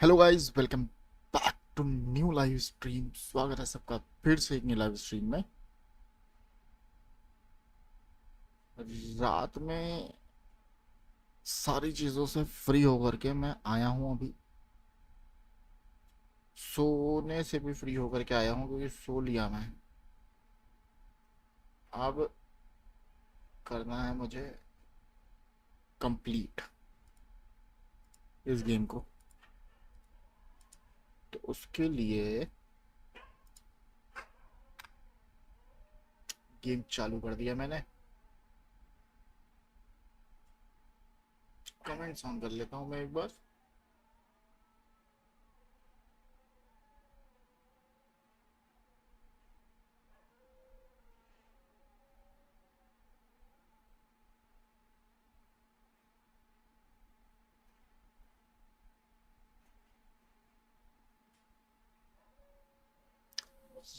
Hello guys, welcome back to new live stream. स्वागत है सबका फिर से एक न्यू लाइव स्ट्रीम में। रात में सारी चीज़ों से फ्री होकर के मैं आया हूँ अभी। सोने से भी फ्री होकर के आया हूँ क्योंकि सो लिया मैं। अब करना है मुझे कंप्लीट इस गेम को। तो उसके लिए गेम चालू कर दिया मैंने। कमेंट्स ऑन कर लेता हूँ मैं एक बार।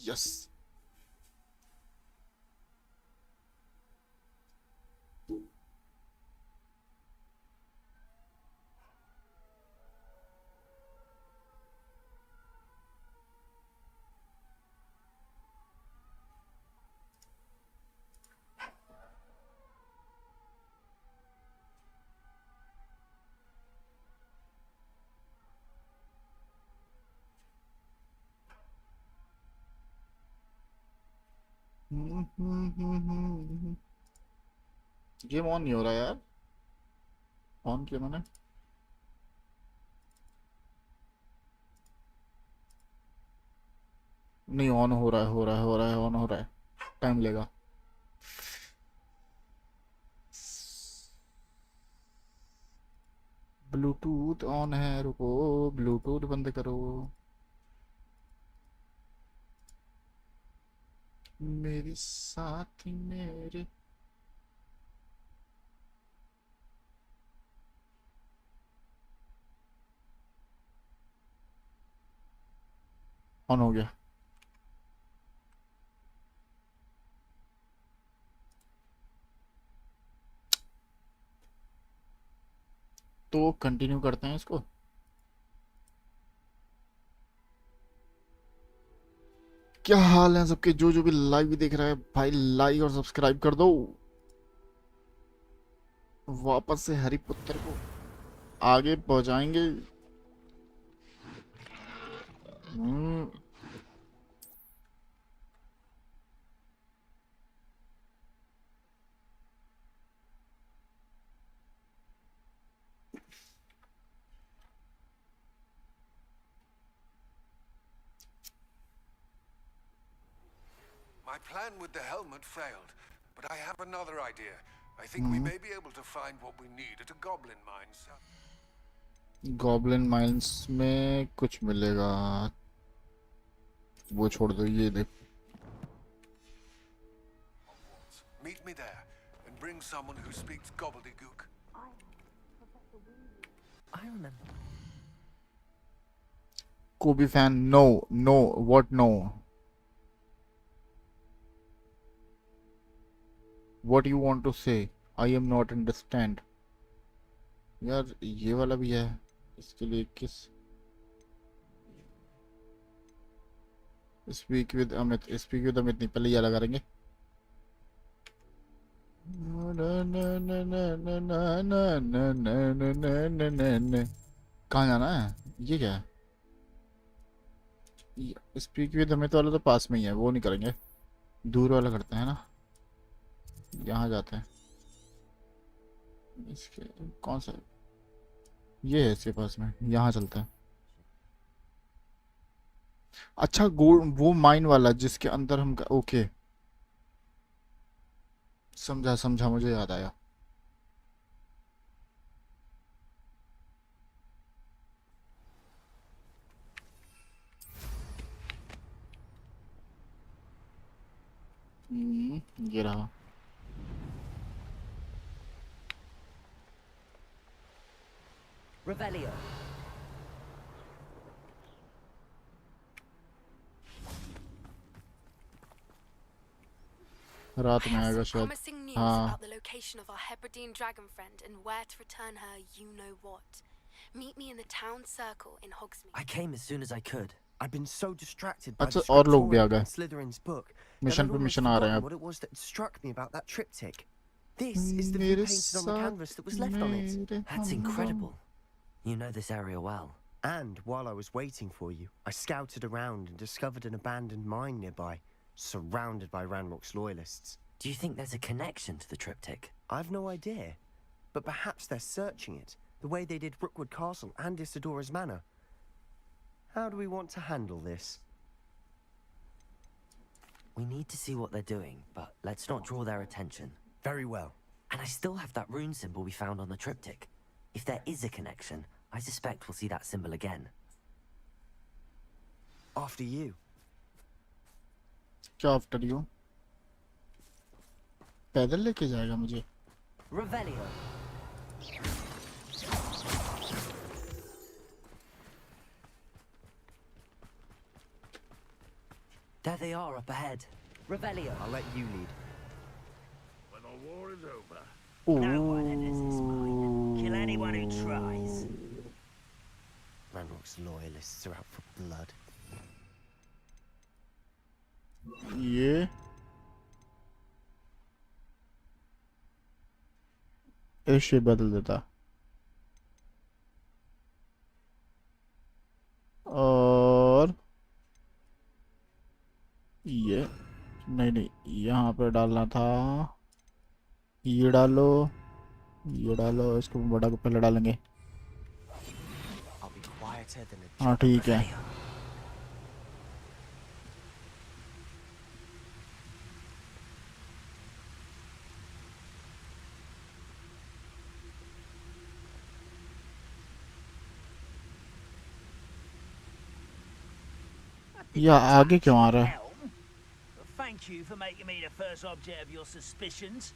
यस। गेम ऑन नहीं हो रहा यार। ऑन किया मैंने। नहीं, ऑन हो रहा है, हो रहा है, हो रहा है, ऑन हो रहा है। टाइम लेगा। ब्लूटूथ ऑन है, रुको। ब्लूटूथ बंद करो मेरे साथी मेरे। ऑन हो गया। तो कंटिन्यू करते हैं इसको। क्या हाल है सबके? जो जो भी लाइव देख रहा है भाई, लाइक और सब्सक्राइब कर दो। वापस से हरिपुत्र को आगे पहुंचाएंगे। हम्म, My plan with the helmet failed, but I have another idea. I think we hmm, may be able to find what we need at a goblin mine. Goblin mines में कुछ मिलेगा। वो छोड़ दो, ये देख। Hogwarts. Meet me there, and bring someone who speaks gobbledygook. I remember. Kobe fan, no. No, what no? What you want to say? I am not understand. यार ये वाला भी है। इसके लिए किस? Speak with Amit, speak with Amit नहीं, पहले ये लगा देंगे। कहाँ जाना है? ये क्या है? स्पीक विद अमित वाला तो पास में ही है, वो नहीं करेंगे। दूर वाला करते हैं ना। यहाँ जाते हैं। इसके कौन सा? ये है इसके पास में, यहाँ चलते हैं। अच्छा, गोल्ड वो माइन वाला जिसके अंदर हम ओके। समझा समझा, मुझे याद आया। ये रहा। Revelio. रात I में have आएगा some शायद। promising news हाँ। about the location of our Hebridean dragon friend and where to return her you know what. Meet me in the town circle in Hogsmeade. I came as soon as I could. I'd been so distracted by अच्छा the और लोग भी आ scriptorium गए in Slytherin's book that mission I'd पे almost mission आ रहे हैं forgotten अब what it was that struck me about that triptych. This is the view मेरे painted on the साथ canvas that was left on it. मेरे That's हमदम incredible. You know this area well. And while I was waiting for you, I scouted around and discovered an abandoned mine nearby, surrounded by Ranrock's loyalists. Do you think there's a connection to the triptych? I've no idea, but perhaps they're searching it, the way they did Rookwood Castle and Isidora's Manor. How do we want to handle this? We need to see what they're doing, but let's not draw their attention. Very well. And I still have that rune symbol we found on the triptych. If there is a connection, I suspect we'll see that symbol again. After you. क्या after you पैदल लेके जाएगा मुझे Revelio. There they are up ahead. Revelio. I'll let you lead. When the war is over. No one enters this mine. Kill anyone who tries. Ranrock's loyalists are out for blood. ये ऐसे बदल देता और ये नहीं यहाँ पे डालना था ये डालो इसको बड़ा को पहले डालेंगे I'll be quieter than a हाँ ठीक है या आगे क्यों आ रहा है Helm? Thank you for making me the first object of your suspicions.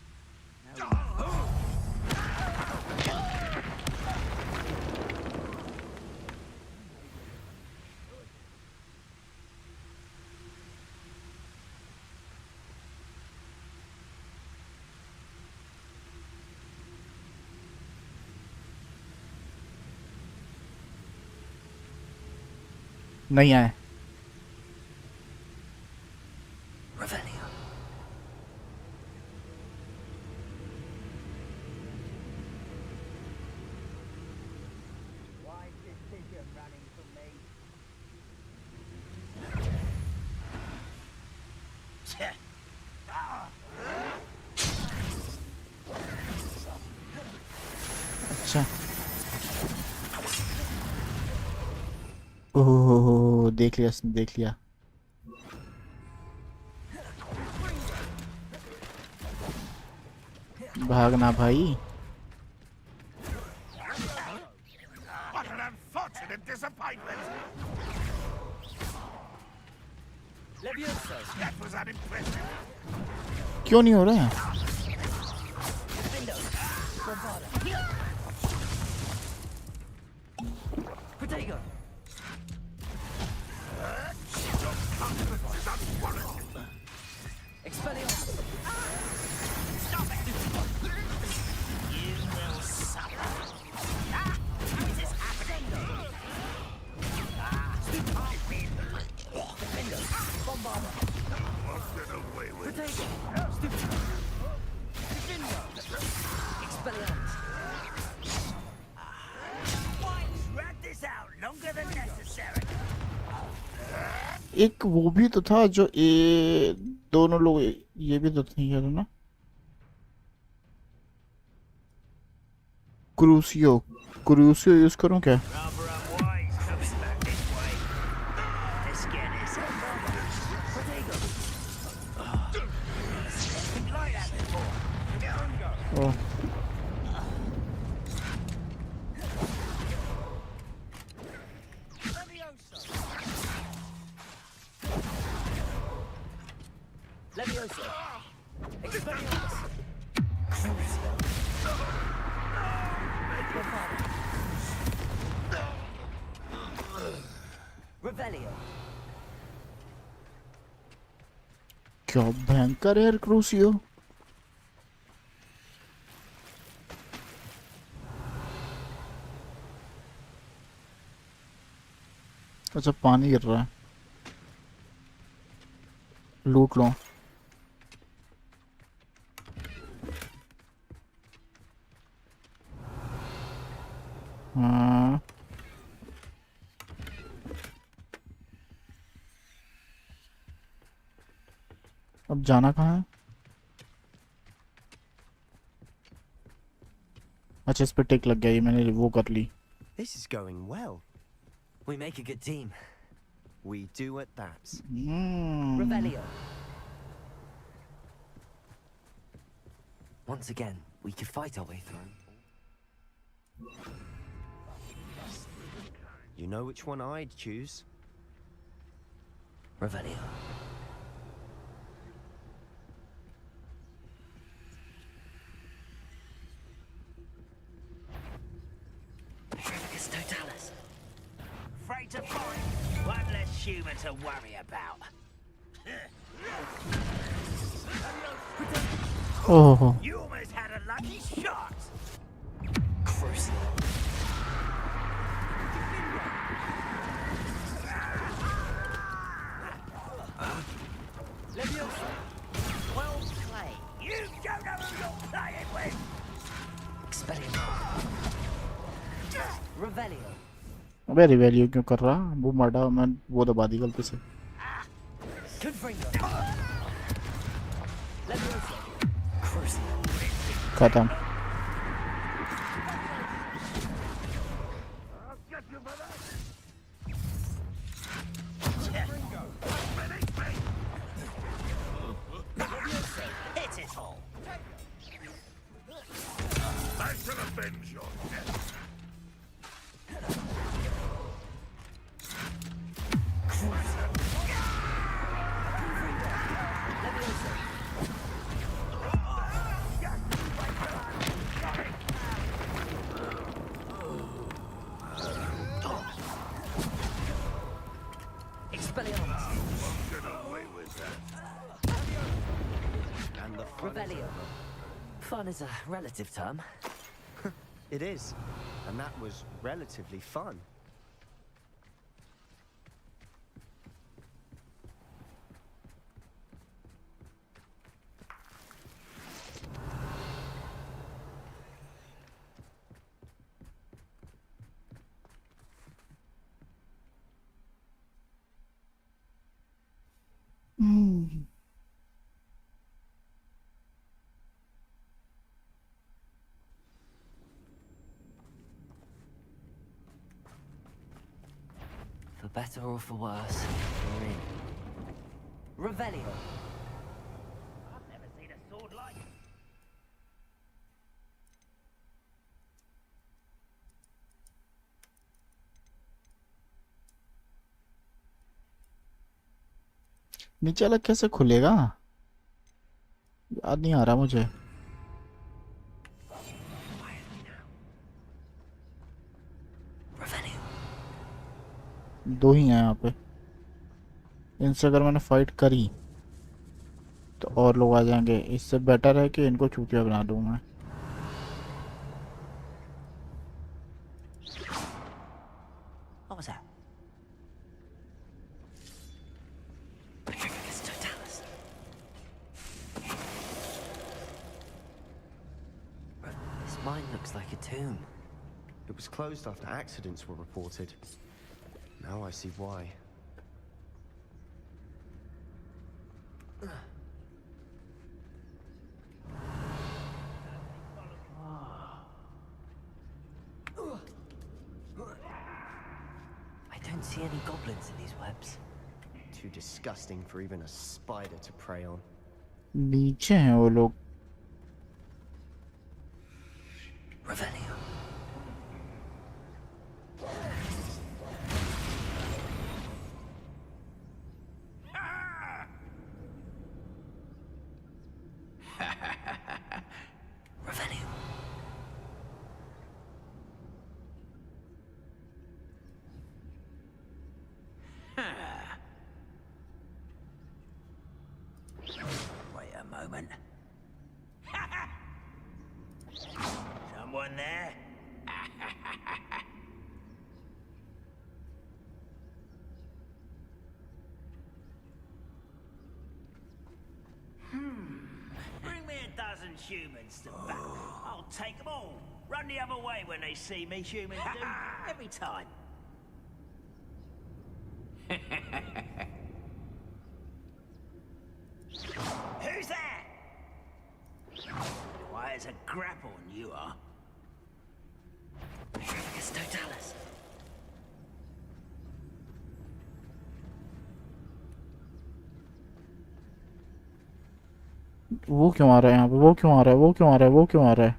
नहीं आए Revelio. Why is this pigeon running from me? अच्छा ओह देख लिया इसने देख लिया भागना भाई What an unfortunate disappointment. Levioso. That was unimpressive. क्यों नहीं हो रहा है Protego. Expelliarmus. You will suffer. Ah! How is this happening? Get away with it. Protego. Expelliarmus. Why drag this out longer than necessary? एक वो भी तो था जो ये दोनों लोग ये भी तो नहीं है ना क्रूसियो यूज करूं क्या Rather unwise coming back this way. Let's get this Been like that before. Oh Levioso. Expelliarmus. Revelio. क्या भयंकर है यार क्रूसियो अच्छा पानी गिर रहा है, लूट लो। हाँ अब जाना कहाँ है? अच्छा इस पे टिक लग गया, ये मैंने वो कर ली। This is going well. We make a good team. We do at that. Revelio. Once again, we could fight our way through. You know which one I'd choose? Revelio. Totalis. Afraid to fight? One less human to worry about. ओहो You almost had a lucky shot. Crucial. Well played. You don't know who you're playing with. Expelliarmus. Revelio. अबे revalue क्यों कर रहा? वो मर्डा मैं वो दबा दी गलती से। Confringo. Levioso. Crucial. खत्म। I'll get you for that. Hit it all. I shall avenge your death. Expelliarmus. Get away with that. And the fun is Revelio. Fun is a relative term. It is. And that was relatively fun. For better or for worse, we're in. Revelio. I've never seen a sword like it. नीचे अलग कैसे खुलेगा? याद नहीं आ रहा मुझे। Revelio. दो ही हैं यहाँ पे। इनसे अगर मैंने फाइट करी तो और लोग आ जाएंगे। इससे बेटर है कि इनको चूतिया बना दूं मैं। What was that? Totalis. This mine looks like a tomb. It was closed after accidents were reported. Now I see why. I don't see any goblins in these webs. Too disgusting for even a spider to prey on. नीचे हैं वो लोग। Revelio. Revelio. Wait a moment. humans to back. I'll take them all. Run the other way when they see me, humans do. Every time. Who's that? Why, it's a grapple and you are. It's Totalis. वो क्यों आ रहा है यहाँ पे? वो क्यों आ रहा है? वो क्यों आ रहा है? वो क्यों आ रहा है?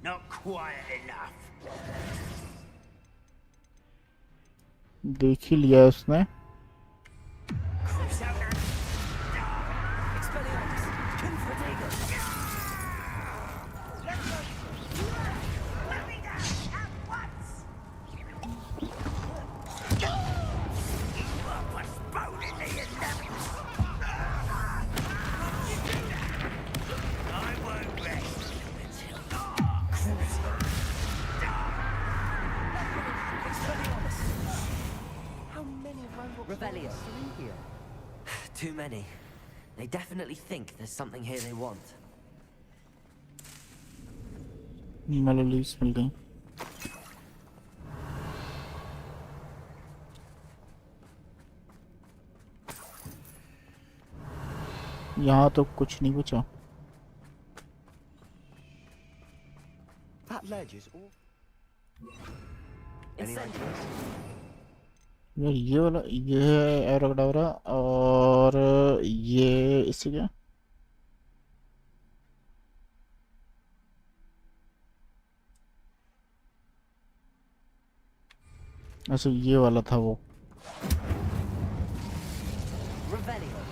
Not quiet enough. देख ही लिया है उसने. Too many. They definitely think there's something here they want. Melodies मिल गई. यहाँ तो कुछ नहीं बचा. That ledge is all. Any Incendiary. ideas? यार ये वाला ये है एरोडावरा और ये इससे क्या? अच्छा ये वाला था वो. Revelio.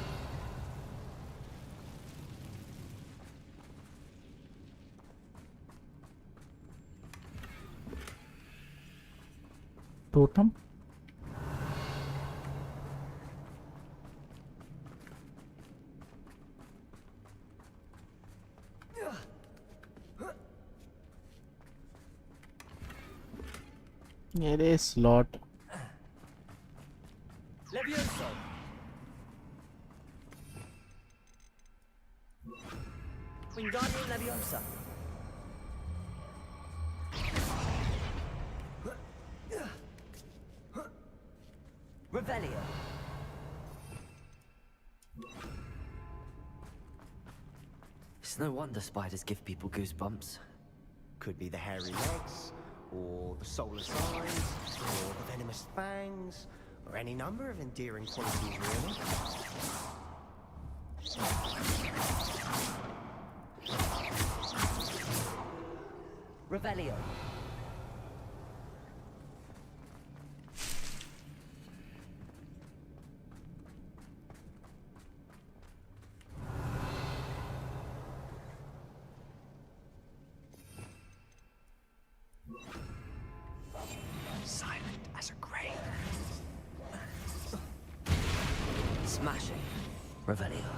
टोटम. मेरे slot. Levioso. Wingardium Leviosa. Revelio. It's no wonder spiders give people goosebumps. Could be the hairy legs, or the solar signs, or the venomous fangs, or any number of endearing qualities, really. Revelio. Silent as a grave. Smashing. Revelio.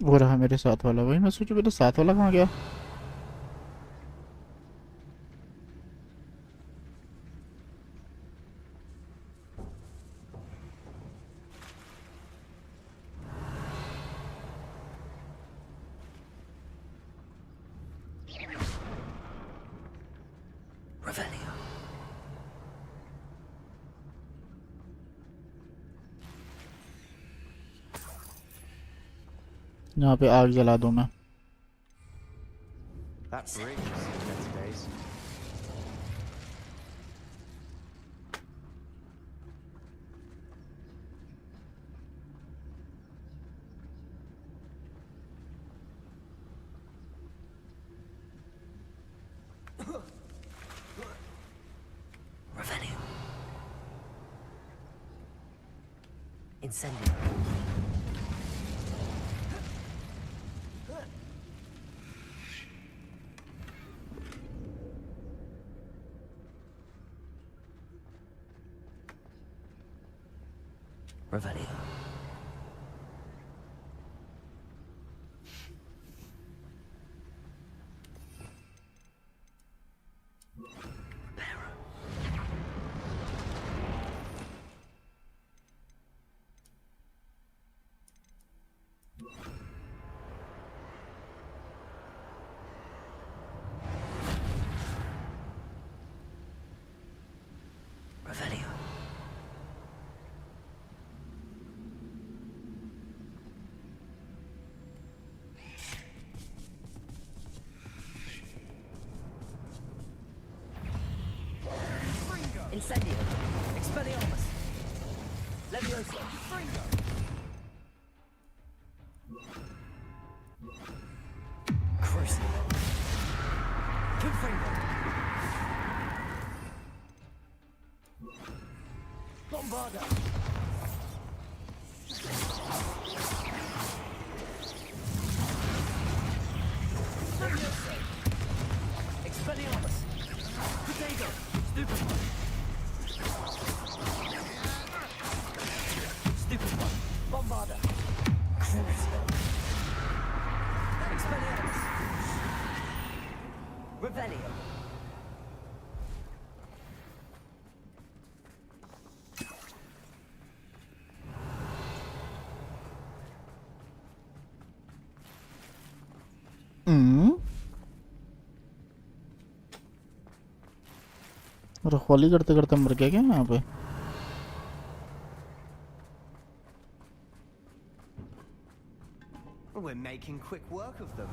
वो रहा मेरे साथ वाला. वही मैं सोचूं मेरे साथ वाला कहाँ गया? Revelio. यहाँ पे आग जला दूं मैं. That bridge is better days. Revelio. Incendio. Revelio. Revelio. Incendio. Expelliarmus. Levioso. Fringo. Crucible. Confringo. Bombarda. Furioso. Expelliarmus. Potato. Stupid one. Stupid one. Bombarda. Crucible. Expelliarmus. Revelio. रखवाली करते करते मर गया क्या यहाँ पे? We're making quick work of them.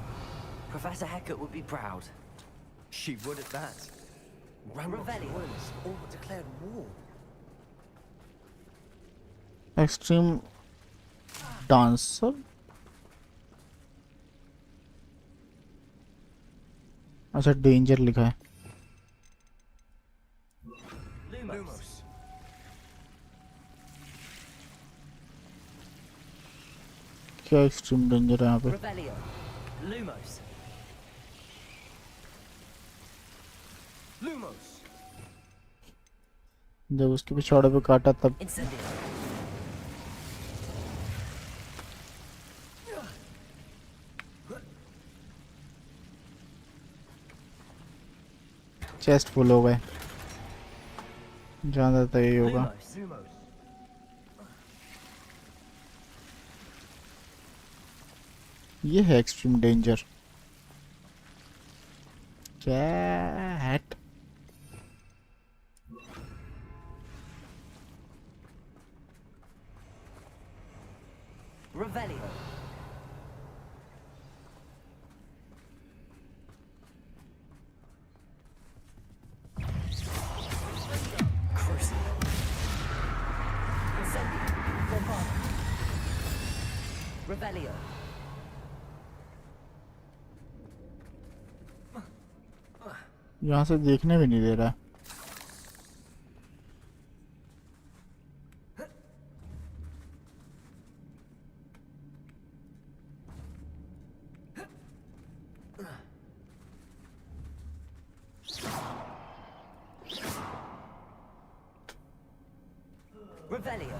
Professor Hecat would be proud. She would at that. Ranrock's Revelio. royalists all but declared war. Extreme dancer, अच्छा danger लिखा है। Lumos. क्या एक्सट्रीम डेंजर है यहाँ पे? Revelio. Lumos. Lumos. जब उसके पिछवाड़े पे काटा तब Incendio. चेस्ट फुल हो गए। जहाँ तक यही होगा। Lumos. Lumos. ये है extreme danger. Cat Revelio. Crucible. Incendio. Bombarda. Revelio. यहाँ से देखने भी नहीं दे रहा। Revelio.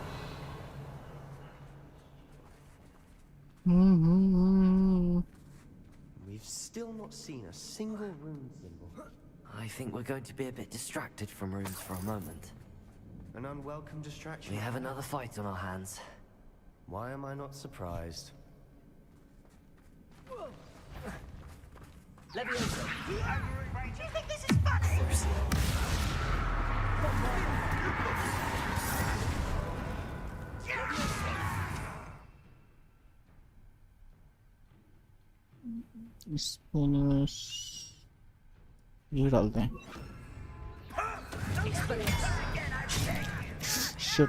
We've still not seen a single rune symbol. I think we're going to be a bit distracted from runes for a moment. An unwelcome distraction. We have another fight on our hands. Why am I not surprised? Levioso. You overrated. Do you think this is funny? इसमें ये डालते हैं। Shit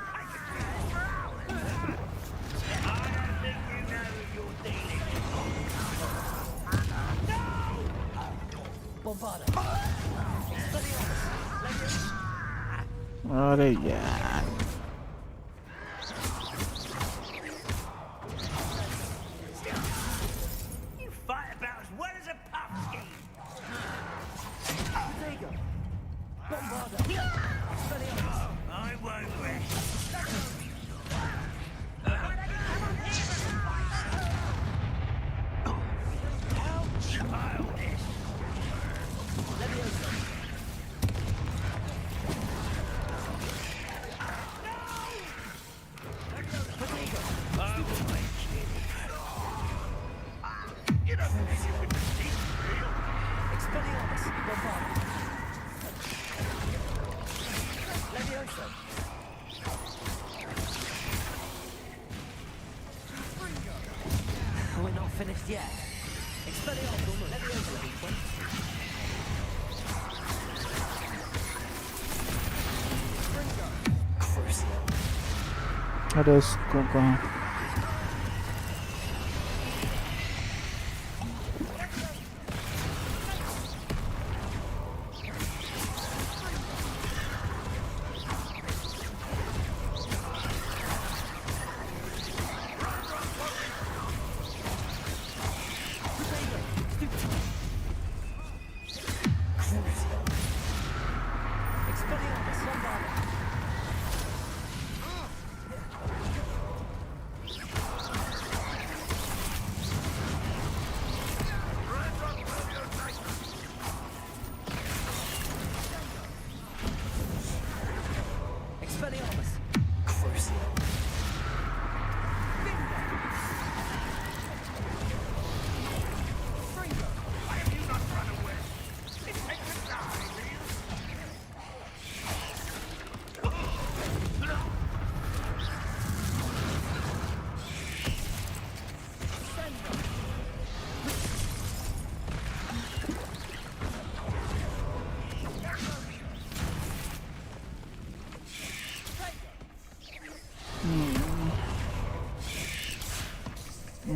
अरे यार You fight about as well as a pumpkin. I won't rest. We're not finished yet. अरे इसको कहाँ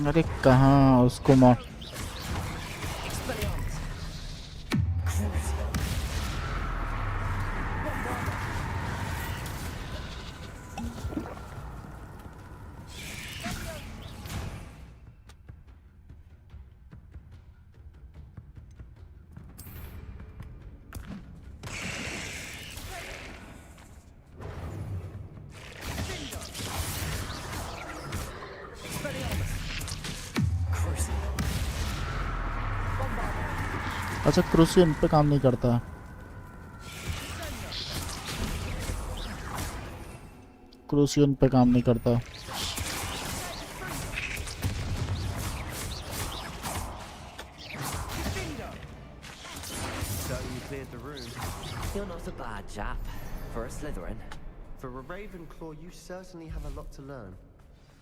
अरे कहाँ उसको मार अच्छा क्रूसियन पे काम नहीं करता क्रूसियन पे काम नहीं करता So you cleared the room. You're not a bad chap for a Slytherin. For a Ravenclaw, you certainly have a lot to learn.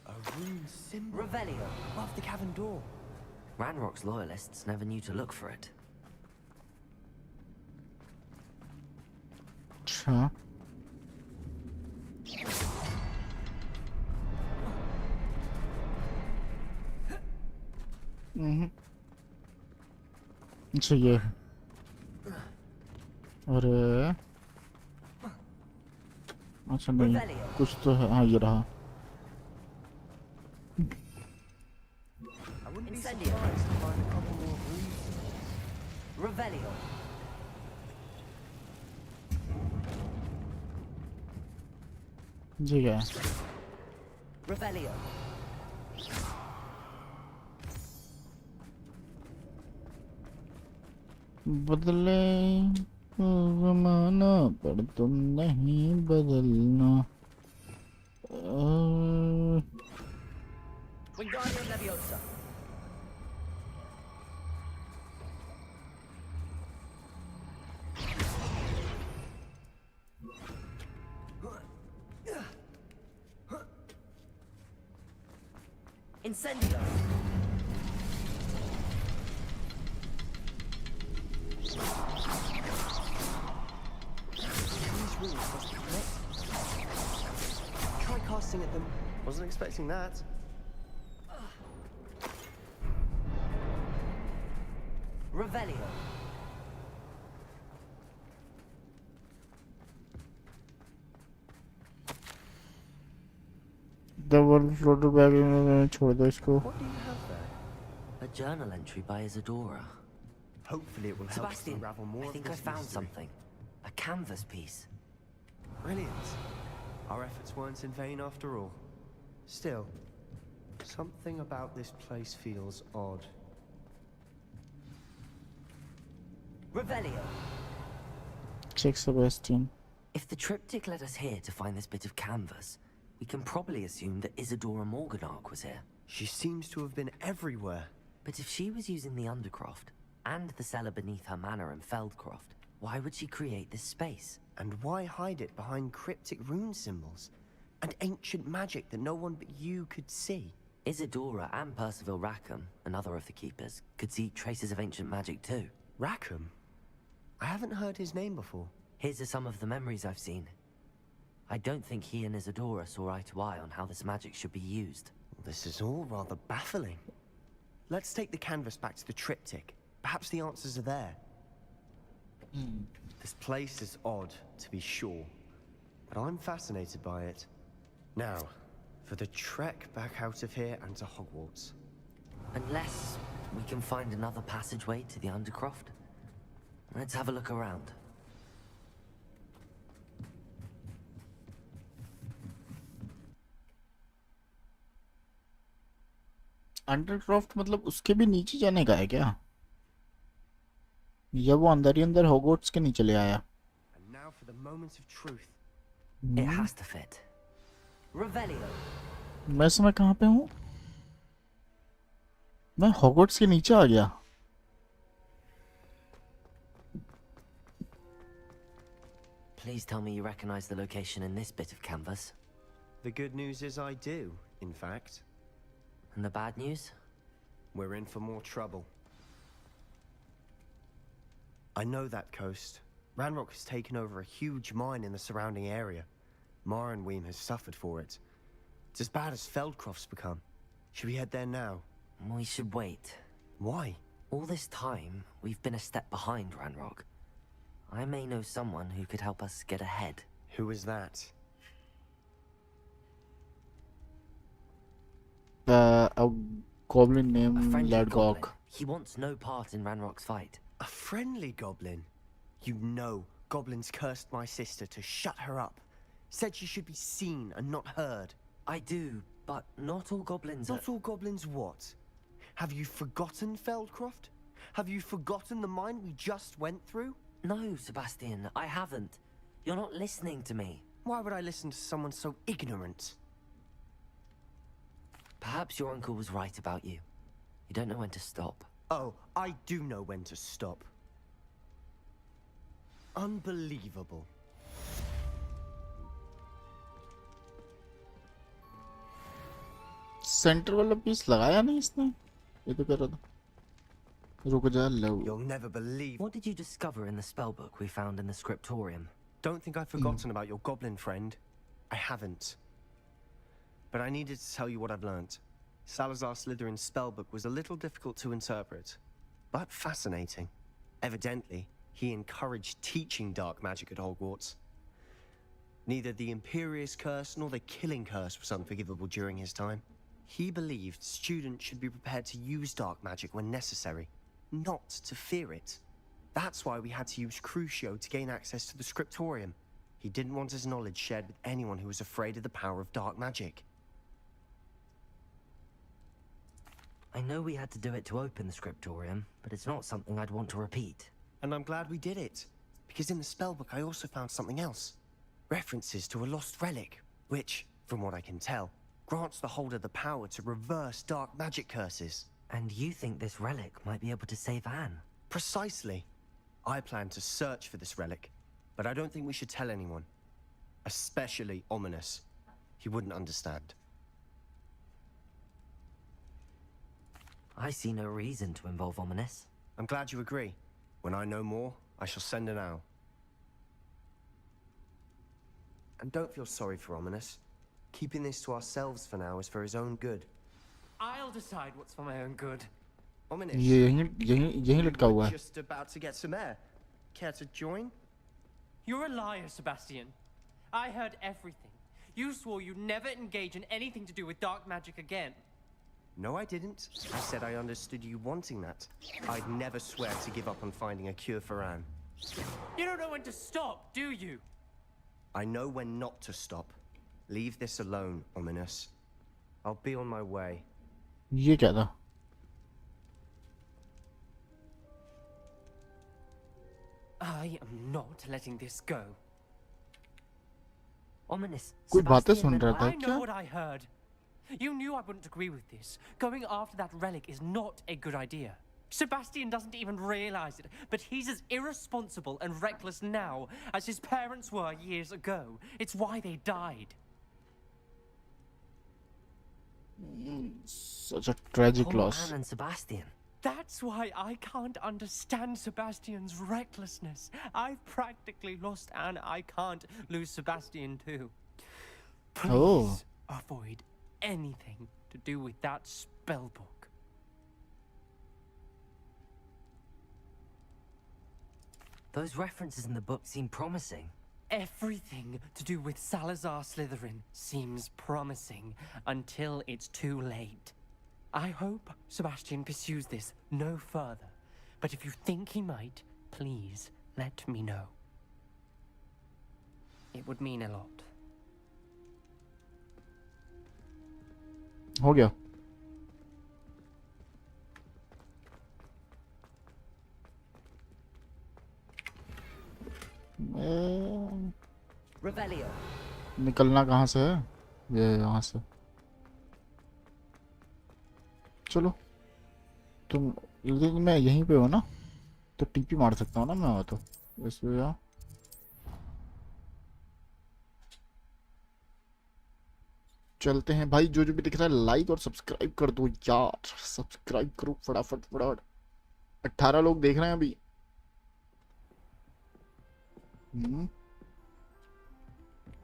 A rune symbol Revelio. above the cavern door. Ranrock's loyalists never knew to look for it. अच्छा अच्छा ये है। अरे अच्छा नहीं कुछ तो है हाँ ये रहा I wouldn't be Incendio. surprised to find a couple more runes. Revelio. जी क्या है Revelio. बदले तो जमाना पर तुम नहीं बदलना Wingardium Leviosa. Incendio. These runes must be connected. Try casting at them. Wasn't expecting that. Revelio. Double floater bag में छोड़ दो इसको What do you have there? A journal entry by Isadora. Hopefully it will help us Sebastian, unravel more I of think I this found mystery. something. A canvas piece. Brilliant. Our efforts weren't in vain after all. Still, something about this place feels odd. Revelio. Check Sebastian. If the triptych led us here to find this bit of canvas, we can probably assume that Isadora Morganach was here. She seems to have been everywhere. But if she was using the Undercroft and the cellar beneath her manor in Feldcroft, why would she create this space? And why hide it behind cryptic rune symbols? And ancient magic that no one but you could see? Isadora and Percival Rackham, another of the keepers, could see traces of ancient magic too. Rackham? I haven't heard his name before. His are some of the memories I've seen. I don't think he and Isadora saw eye to eye on how this magic should be used. This is all rather baffling. Let's take the canvas back to the triptych. Perhaps the answers are there. This place is odd, to be sure, but I'm fascinated by it. Now, for the trek back out of here and to Hogwarts. Unless we can find another passageway to the Undercroft. Let's have a look around. अंडरक्रॉफ्ट मतलब उसके भी नीचे जाने का है क्या? या वो अंदर ही अंदर हॉगवर्ट्स के नीचे ले आया? And now for the moment of truth. It has to fit. Revelio. मैं इस समय कहाँ पे हूँ? मैं हॉगवर्ट्स के नीचे आ गया. Please tell me you recognize the location in this bit of canvas. The good news is I do, in fact. And the bad news? We're in for more trouble. I know that coast. Ranrock has taken over a huge mine in the surrounding area. Mornweem has suffered for it. It's as bad as Feldcroft's become. Should we head there now? We should wait. Why? All this time, we've been a step behind Ranrock. I may know someone who could help us get ahead. Who is that? A goblin A named friendly Lad goblin. Gawk. He wants no part in Ranrock's fight. A friendly goblin? You know, goblins cursed my sister to shut her up. Said she should be seen and not heard. I do, but not all goblins are... Not all goblins what? Have you forgotten Feldcroft? Have you forgotten the mine we just went through? No, Sebastian, I haven't. You're not listening to me. Why would I listen to someone so ignorant? Perhaps your uncle was right about you. You don't know when to stop. Oh, I do know when to stop. Unbelievable. Centre वाला piece लगाया नहीं इसने? ये तो कर रहा था. रुक जा लो. You'll never believe. What did you discover in the spellbook we found in the scriptorium? Don't think I've forgotten about your goblin friend. I haven't. But I needed to tell you what I've learnt. Salazar Slytherin's spellbook was a little difficult to interpret, but fascinating. Evidently, he encouraged teaching dark magic at Hogwarts. Neither the Imperious Curse nor the Killing Curse was unforgivable during his time. He believed students should be prepared to use dark magic when necessary, not to fear it. That's why we had to use Crucio to gain access to the scriptorium. He didn't want his knowledge shared with anyone who was afraid of the power of dark magic. I know we had to do it to open the scriptorium, but it's not something I'd want to repeat. And I'm glad we did it, because in the spellbook I also found something else. References to a lost relic, which, from what I can tell, grants the holder the power to reverse dark magic curses. And you think this relic might be able to save Anne? Precisely. I plan to search for this relic, but I don't think we should tell anyone. Especially Ominous. He wouldn't understand. I see no reason to involve Ominous. I'm glad you agree. When I know more, I shall send an owl. And don't feel sorry for Ominous. Keeping this to ourselves for now is for his own good. I'll decide what's for my own good. Ominous, ये यहीं लटका हुआ है. just about to get some air. Care to join? You're a liar, Sebastian. I heard everything. You swore you'd never engage in anything to do with dark magic again. No, I didn't. I said I understood you wanting that. I'd never swear to give up on finding a cure for Anne. You don't know when to stop, do you? I know when not to stop. Leave this alone, Ominous. I'll be on my way. ये क्या था? I am not letting this go. Ominous. कोई बातें Sebastian सुन meant रहा था I know क्या? what I heard. You knew I wouldn't agree with this. Going after that relic is not a good idea. Sebastian doesn't even realize it, but he's as irresponsible and reckless now as his parents were years ago. It's why they died. Such a tragic Poor loss. Anne and Sebastian. That's why I can't understand Sebastian's recklessness. I've practically lost Anne. I can't lose Sebastian too. Please Oh. avoid anything to do with that spell book. Those references in the book seem promising. Everything to do with Salazar Slytherin seems promising until it's too late. I hope Sebastian pursues this no further, but if you think he might, please let me know. It would mean a lot. हो गया. Revelio. निकलना कहाँ से है? ये यहाँ से. चलो. तुम लेकिन मैं यहीं पे हूँ ना, तो टीपी मार सकता हूँ ना मैं, वो तो इसमें यार. चलते हैं भाई. जो जो भी दिख रहा है लाइक और सब्सक्राइब कर दो यार. सब्सक्राइब करो फटाफट फटाफट. 18 लोग देख रहे हैं अभी.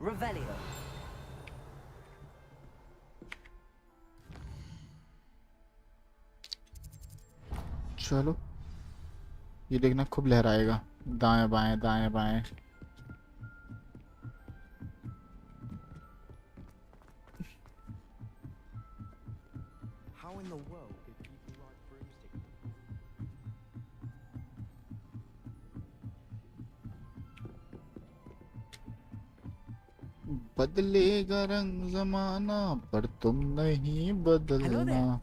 Revelio. चलो. ये देखना खूब लहराएगा. दाएं बाएं दाएं बाएं. How in the world did people ride broomsticks? बदलेगा रंग जमाना पर तुम नहीं बदलना.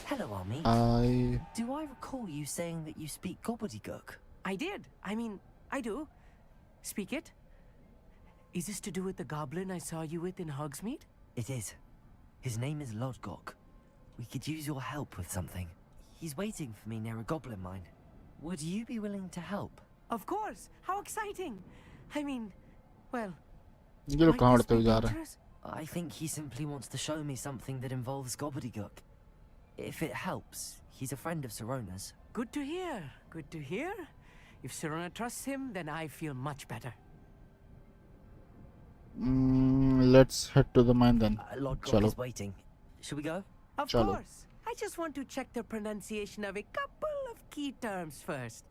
Hello, Army. आए. Do I recall you saying that you speak gobbledygook? I did. I mean, I do. Speak it. Is this to do with the goblin I saw you with in Hogsmeade? It is. His name is Lodgok. We could use your help with something. He's waiting for me near a goblin mine. Would you be willing to help? Of course. How exciting. I mean, well, ये लोग might कहाँ this उड़ते be हुए जा रहे हैं? dangerous? I think he simply wants to show me something that involves gobbledygook. If it helps, he's a friend of Sirona's. Good to hear. Good to hear. If Sirona trusts him, then I feel much better. Let's head to the mine then. Lodgok चलो. is waiting. Shall we go? Of Chalo. course. I just want to check the pronunciation of a couple of key terms first.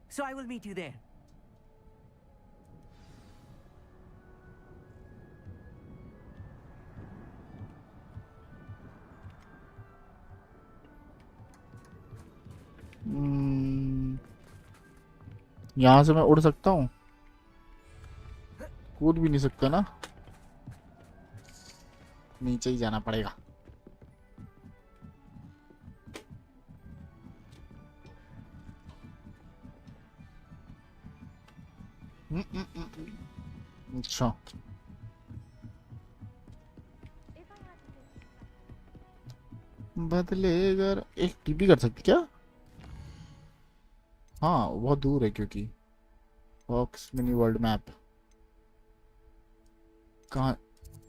So I will meet you there. यहाँ से मैं उड़ सकता हूँ? कूद भी नहीं सकता ना? नीचे ही जाना पड़ेगा. अच्छा. बदलेगा. एक टीपी कर सकती क्या? हाँ बहुत दूर है क्योंकि बॉक्स मिनी वर्ल्ड मैप कहाँ.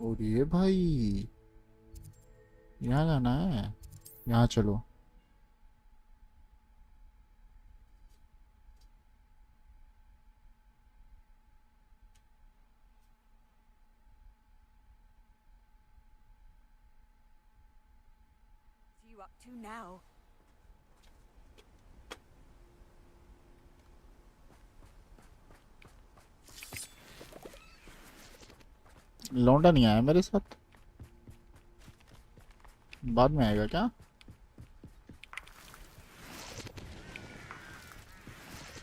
और ये भाई यहाँ जाना है. यहाँ चलो. You up to now? लौंडा नहीं आया मेरे साथ. बाद में आएगा क्या?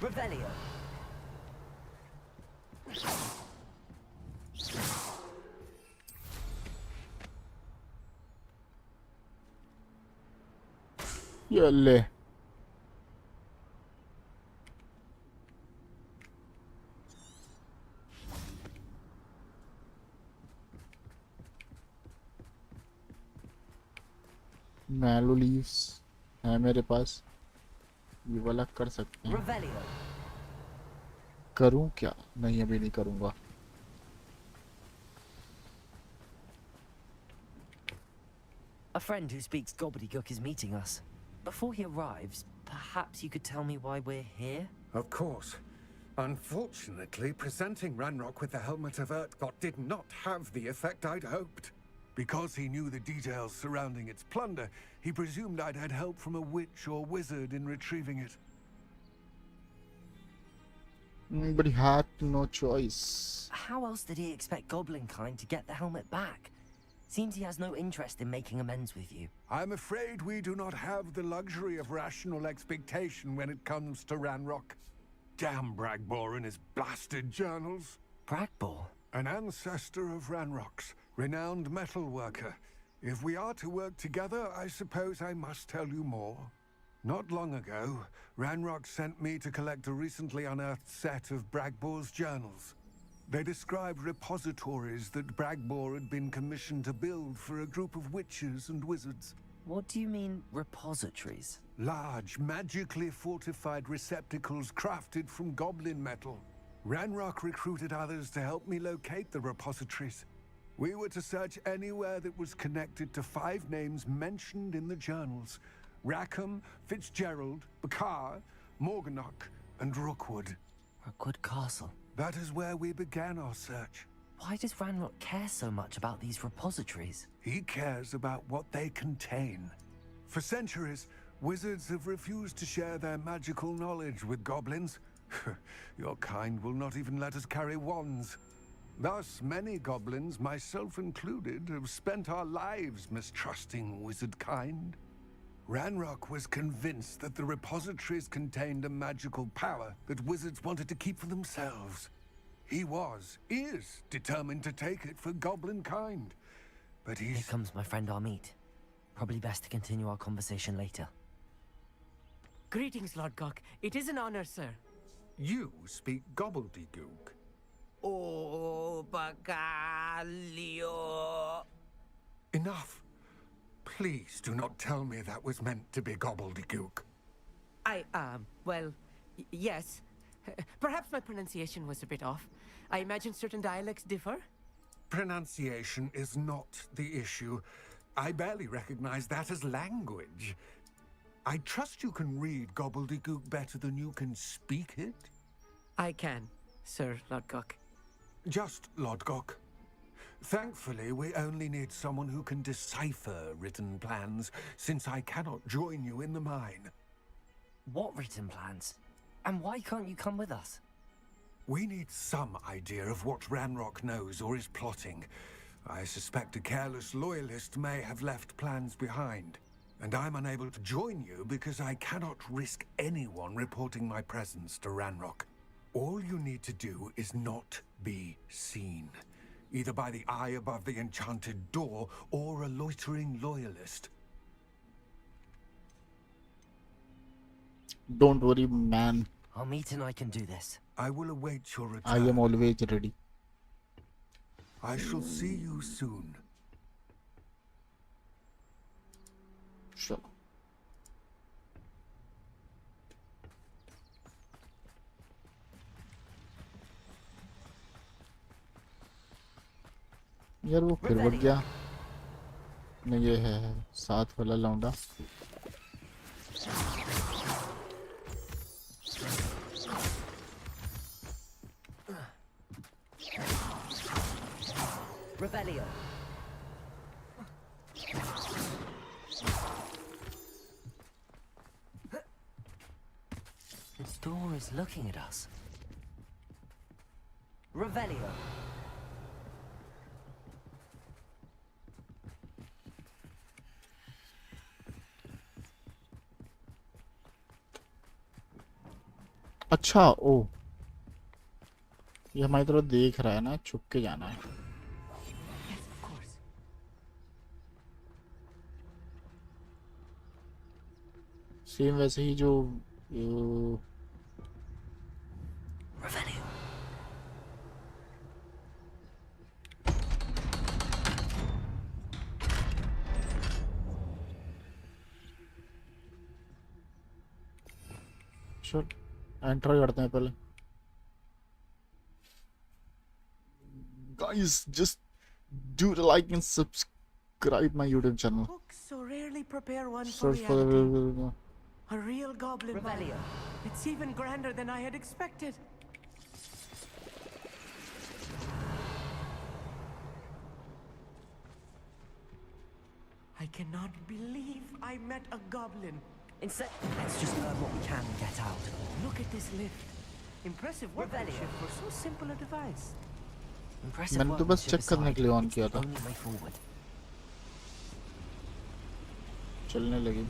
Revelio. ये ले. मैलो लीव्स है मेरे पास, ये वाला कर सकते हैं। Revelio. करूं क्या? नहीं, अभी नहीं करूंगा। A friend who speaks gobbledygook is meeting us. Before he arrives, perhaps you could tell me why we're here? Of course. Unfortunately, presenting Ranrock with the helmet of Urtkot did not have the effect I'd hoped. Because he knew the details surrounding its plunder, he presumed I'd had help from a witch or wizard in retrieving it. But he had no choice. How else did he expect Goblinkind to get the helmet back? Seems he has no interest in making amends with you. I'm afraid we do not have the luxury of rational expectation when it comes to Ranrock. Damn Bragbor and his blasted journals. Bragbor? An ancestor of Ranrock's, renowned metal worker. If we are to work together, I suppose I must tell you more. Not long ago, Ranrock sent me to collect a recently unearthed set of Bragbor's journals. They described repositories that Bragbor had been commissioned to build for a group of witches and wizards. What do you mean, repositories? Large, magically fortified receptacles crafted from goblin metal. Ranrock recruited others to help me locate the repositories. We were to search anywhere that was connected to 5 names mentioned in the journals: Rackham, Fitzgerald, Bakar, Morganach, and Rookwood. Rookwood Castle. That is where we began our search. Why does Ranrock care so much about these repositories? He cares about what they contain. For centuries, wizards have refused to share their magical knowledge with goblins. Your kind will not even let us carry wands. Thus, many goblins, myself included, have spent our lives mistrusting wizard kind. Ranrock was convinced that the repositories contained a magical power that wizards wanted to keep for themselves. He is determined to take it for goblin kind. But Here comes my friend Amit. Probably best to continue our conversation later. Greetings, Lord Gok. It is an honor, sir. You speak gobbledygook. Oh, Bagalio. Enough. Please do not tell me that was meant to be gobbledygook. Well, yes. Perhaps my pronunciation was a bit off. I imagine certain dialects differ. Pronunciation is not the issue. I barely recognize that as language. I trust you can read gobbledygook better than you can speak it? I can, Sir Lord Gok. Just Lodgok. Thankfully, we only need someone who can decipher written plans, since I cannot join you in the mine. What written plans? And why can't you come with us? We need some idea of what Ranrock knows or is plotting. I suspect a careless loyalist may have left plans behind. And I'm unable to join you because I cannot risk anyone reporting my presence to Ranrock. All you need to do is not be seen. Either by the eye above the enchanted door, or a loitering loyalist. Don't worry, man. Amit and I can do this. I will await your return. I am always ready. I shall see you soon. Sure. यार वो फिर बढ़ गया। नहीं, ये है साथ वाला लौंडा। Revelio. This door is looking at us. Revelio. अच्छा, ओ ये हमारी तरफ देख रहा है ना, छुप के जाना है। Yes, of course. सेम वैसे ही जो Revelio. चल एंटर करते हैं पहले। Guys, just do the like and subscribe my YouTube channel. Books so rarely prepare one for Search for reality. the A real goblin ball. Revelio. It's even grander than I had expected. I cannot believe I met a goblin. Instead, let's just learn what we can and get out. Look at this lift. Impressive workmanship for so simple a device. Impressive मैंने तो बस workmanship check करने के लिए on aside, किया it's था। the only way forward. चलने लगी।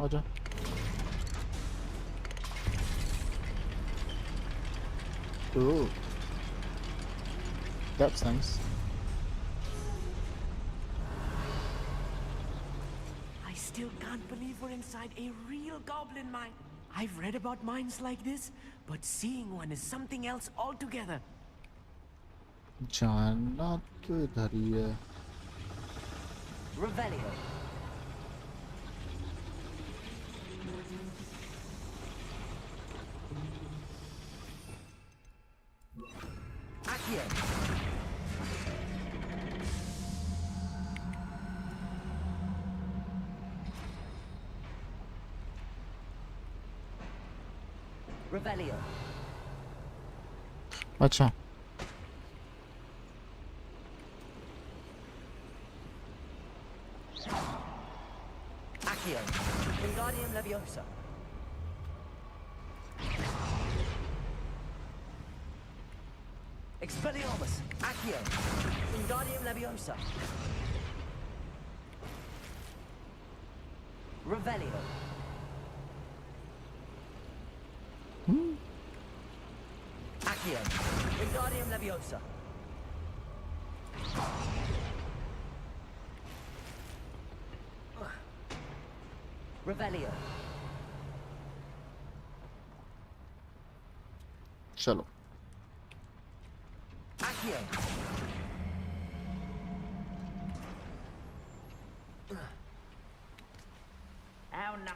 आजा। Oh, that's nice. I still can't believe we're inside a real goblin mine. I've read about mines like this, but seeing one is something else altogether. जाना तो इधर ही है। Revelio. Accio. Revelio. अच्छा Accio. Wingardium Leviosa. Expelliarmus. Accio. Wingardium Leviosa. Revelio. Accio. Wingardium Leviosa. Revelio. चलो। Accio. How no?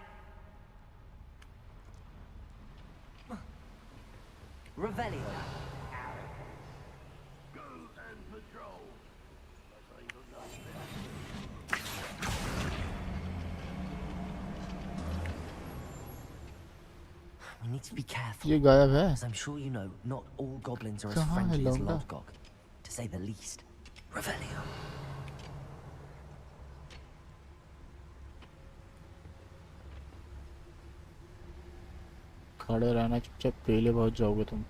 Revelio. We need to be careful. ये गायब है। As I'm sure you know, not all goblins are as कहाँ है friendly as लौंडा? Lodgok, to say the least. Revelio. खड़े रहना चुपचाप, पहले पहुंच जाओगे तुम।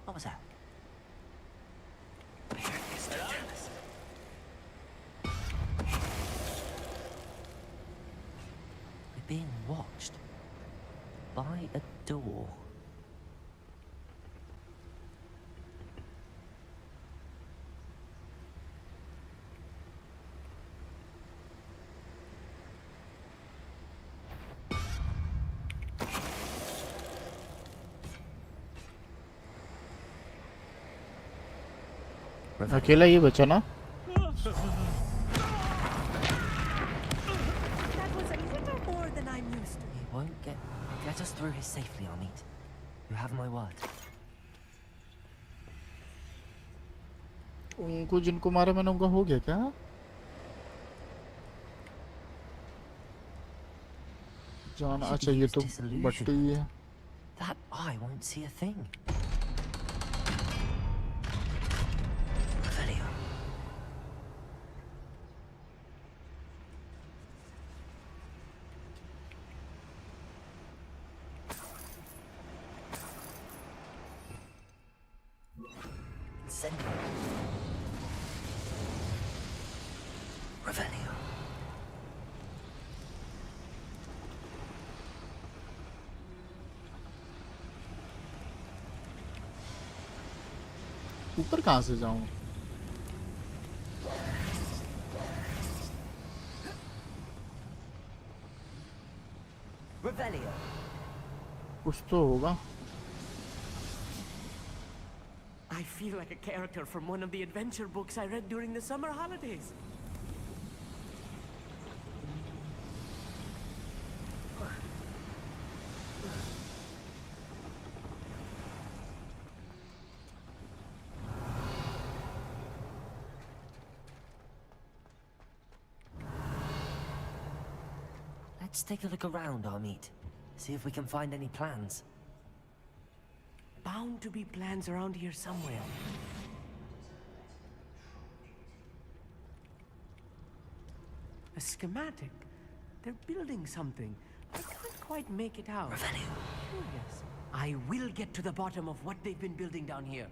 What was that? We're being watched by a door. अकेला ही बचा ना। That was a little more than I'm used to. He won't get us through here safely, Amit. You have my word. उनको जिनको मारा मैंने उनका हो गया क्या? जाना अच्छा ये तो बट्टी है। That eye won't see a thing. Revelio. Incendio. Revelio. ऊपर कहाँ से जाऊँ? Revelio. कुछ तो होगा। I feel like a character from one of the adventure books I read during the summer holidays. Let's take a look around, Amit. See if we can find any plans. Bound to be plans around here somewhere. A schematic. They're building something. I can't quite make it out. Curious. I will get to the bottom of what they've been building down here.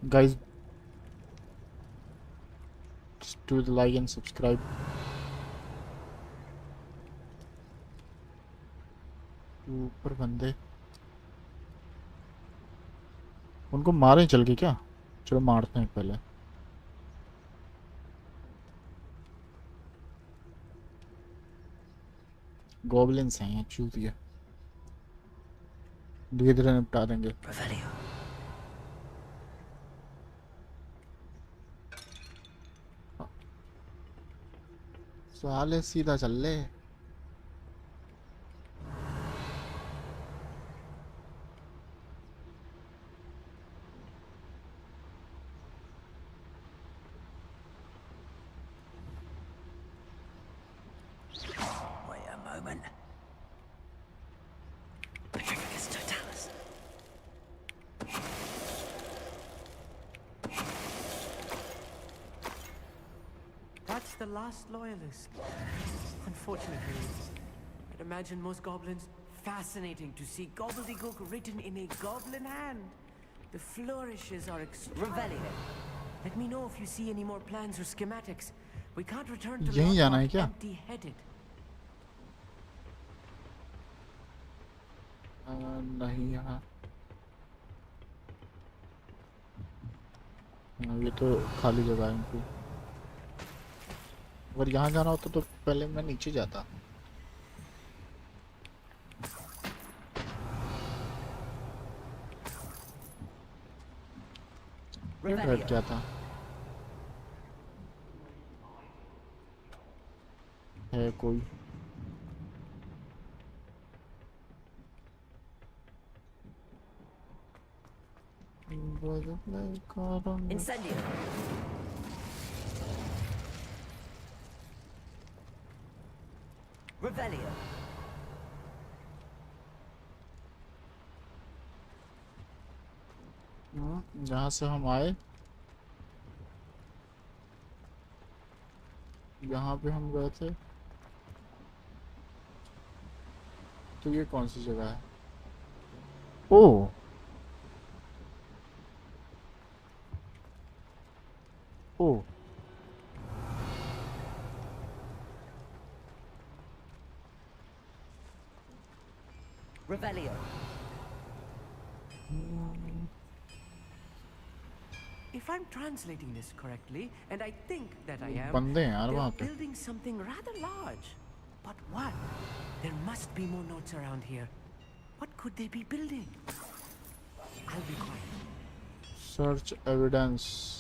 Guys, just do the like and subscribe. ऊपर बंदे, उनको मारें चल के क्या? चलो मारते हैं पहले. गॉबलिन्स हैं यहाँ, चूतिया. धीरे धीरे निपटा देंगे. साले सीधा चल ले. Wait a moment. That's the last loyalist. Unfortunately, I'd imagine most goblins fascinating to see gobbledygook written in a goblin hand. The flourishes are extravagant. Let me know if you see any more plans or schematics. We can't return to यहीं जाना है क्या? empty-headed. नहीं यहाँ. ये तो खाली जगह है इनकी. अगर यहाँ जाना होता तो पहले मैं नीचे जाता. हट क्या था? है कोई? Incendio. Revelio. जहाँ से हम आए, यहाँ पे हम गए थे. तो ये कौन सी जगह है? ओ, ओ, Revelio. If I'm translating this correctly, and I think that I am, बंदे हैं यार they're वहाँ पे. building something rather large. But what? There must be more notes around here. What could they be building? I'll be quiet. Search evidence.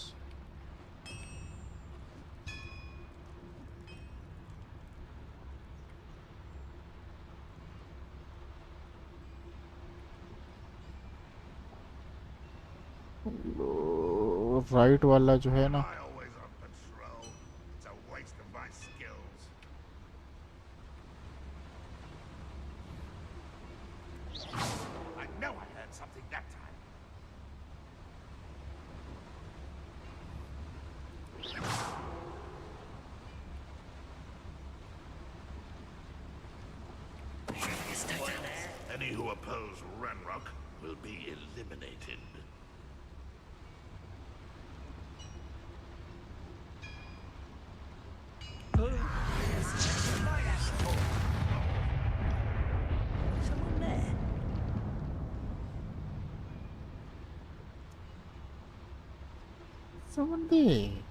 Right वाला जो है ना, Any who oppose Ranrock will be eliminated. Someone there? समझे?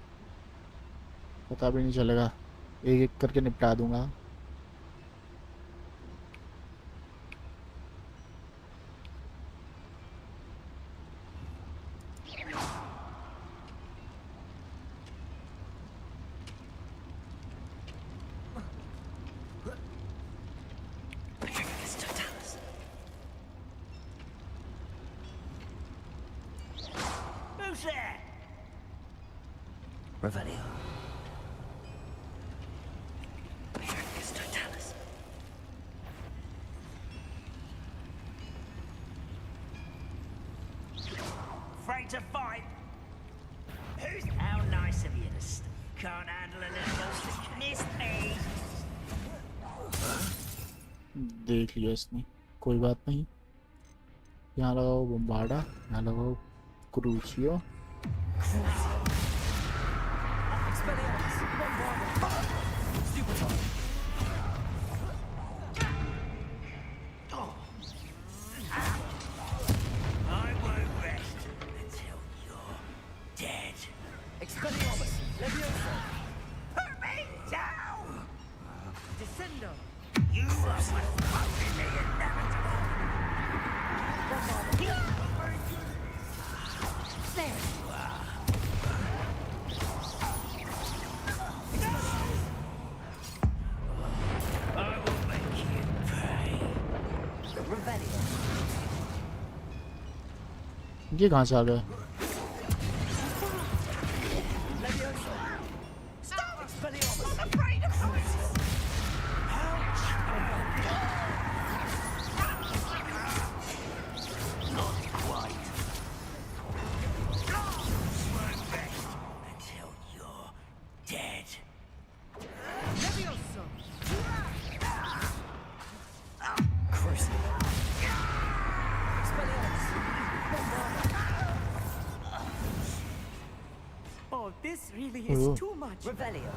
पता भी नहीं चलेगा. एक एक करके निपटा दूंगा. Who's there? Revelio. Paayenge totalis. Afraid to fight? Who's how nice of you to can't handle a little miss me? देख लिया इसने, कोई बात नहीं। यहाँ लगाओ बम्बार्डा, यहाँ लगाओ क्रूशियो। I won't rest until you're dead. Expelliarmus! Leviosa! Put me down! Descendo! You are what's fucking the inevitable! There you are. I will make you pay. Revelio! ये कहाँ से आ गए? Leviosa! Stop! Expelliarmus! I'm afraid of heights! Not quite. Won't rest until you're dead. Leviosa! Crucible. Expelliarmus! Oh, this really is Oh. too much. Revelio.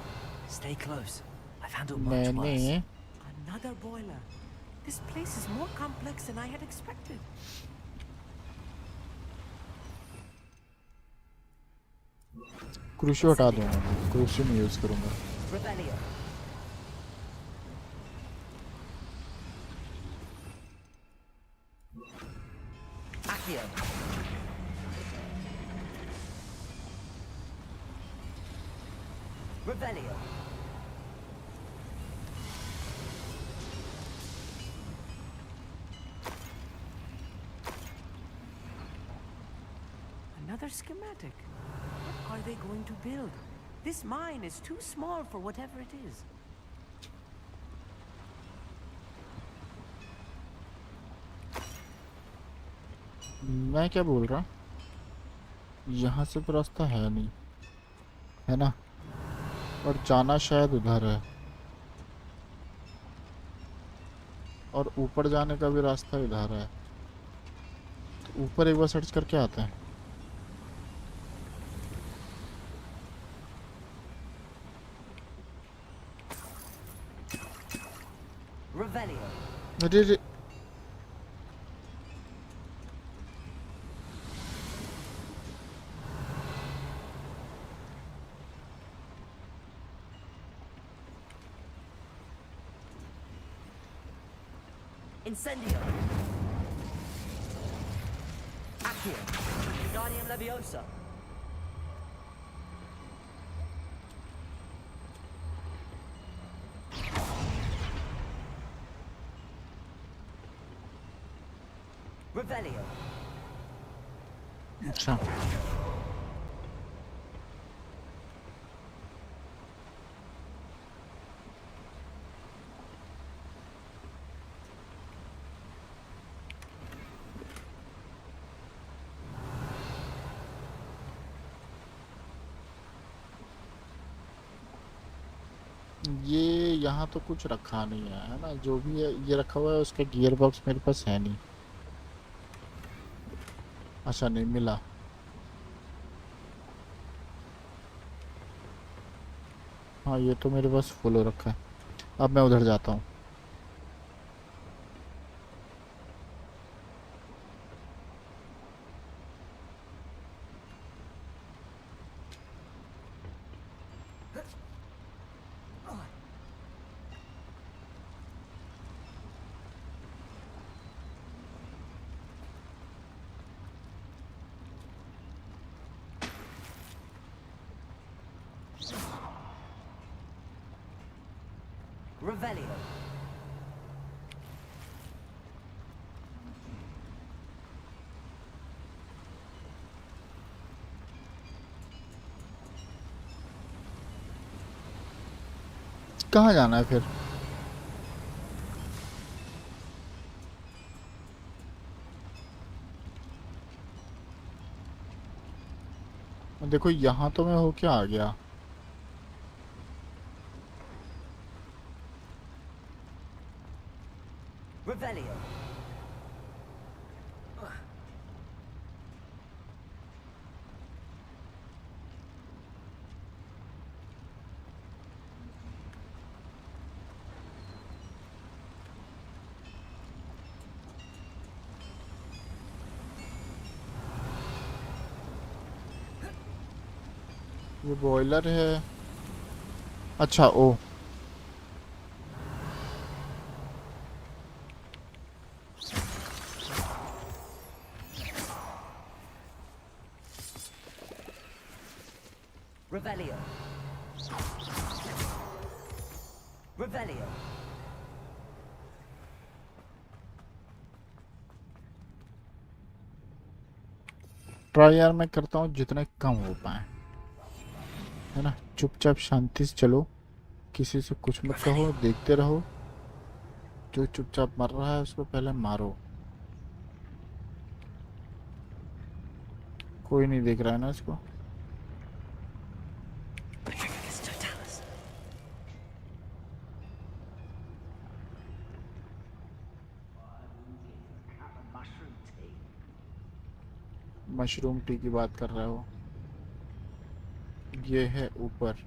Stay close. I've handled much worse. मैंने Another boiler. This place is more complex than I had expected. क्रूशियो हटा दूंगा, क्रूशियो में use करूंगा। Revelio. Accio. Revelio. Another schematic. What are they going to build? This mine is too small for whatever it is. मैं क्या बोल रहा? यहाँ से तो रास्ता है नहीं, है ना? और जाना शायद उधर है, और ऊपर जाने का भी रास्ता इधर है। तो ऊपर एक बार सर्च करके आते हैं। Revelio. अरे रे, Incendio. Accio. Guardian Leviosa. Revelio. अच्छा ये यहाँ तो कुछ रखा नहीं है ना? जो भी है ये रखा हुआ है, उसका गियर बॉक्स मेरे पास है नहीं। अच्छा, नहीं मिला। हाँ, ये तो मेरे पास फुल हो रखा है। अब मैं उधर जाता हूँ। Revelio. कहाँ जाना है फिर? देखो यहाँ तो मैं होके आ गया। Revelio. ये बॉयलर है। अच्छा ओ Revelio. Revelio. ट्राई यार मैं करता हूँ जितने कम हो पाए, है ना। चुपचाप शांति से चलो, किसी से कुछ मत कहो, देखते रहो। जो चुपचाप मर रहा है उसको पहले मारो। कोई नहीं देख रहा है ना इसको। मशरूम टी की बात कर रहे हो? ये है ऊपर।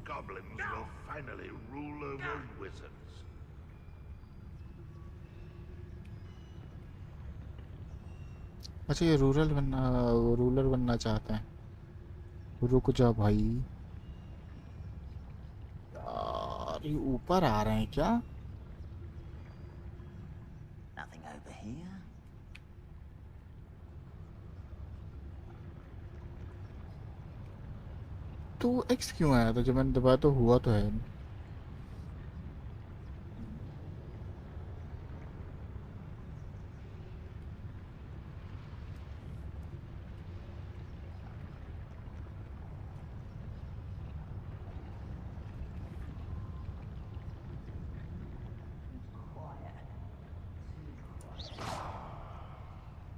Goblins will finally rule over wizards. अच्छा ये रूलर बनना चाहते हैं। रुक जा भाई। यार ये ऊपर आ रहे हैं क्या? Nothing over here. तो एक्स क्यों आया था जब मैंने दबाया? तो हुआ तो है।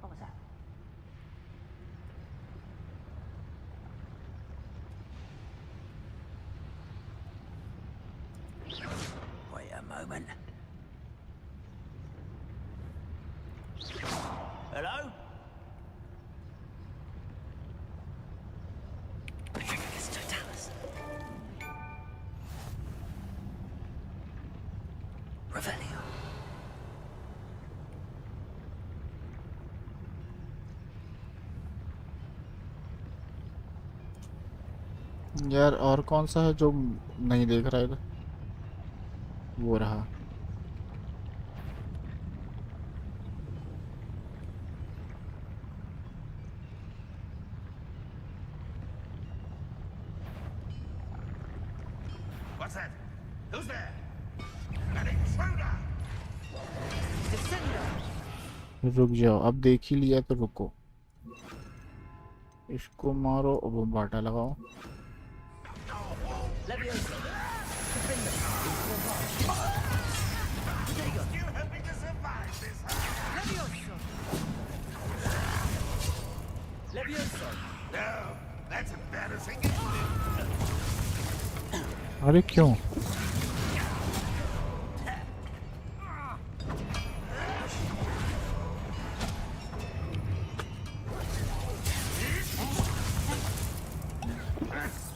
What was that? Wait a moment. Hello? Revelio. यार और कौन सा है जो नहीं देख रहा इधर? वो रहा। What's that? Who's there? An intruder! रुक जाओ, अब देख ही लिया तो रुको। इसको मारो और बाटा लगाओ। Still hoping to survive this, huh? No, that's embarrassing, isn't it? अरे क्यों?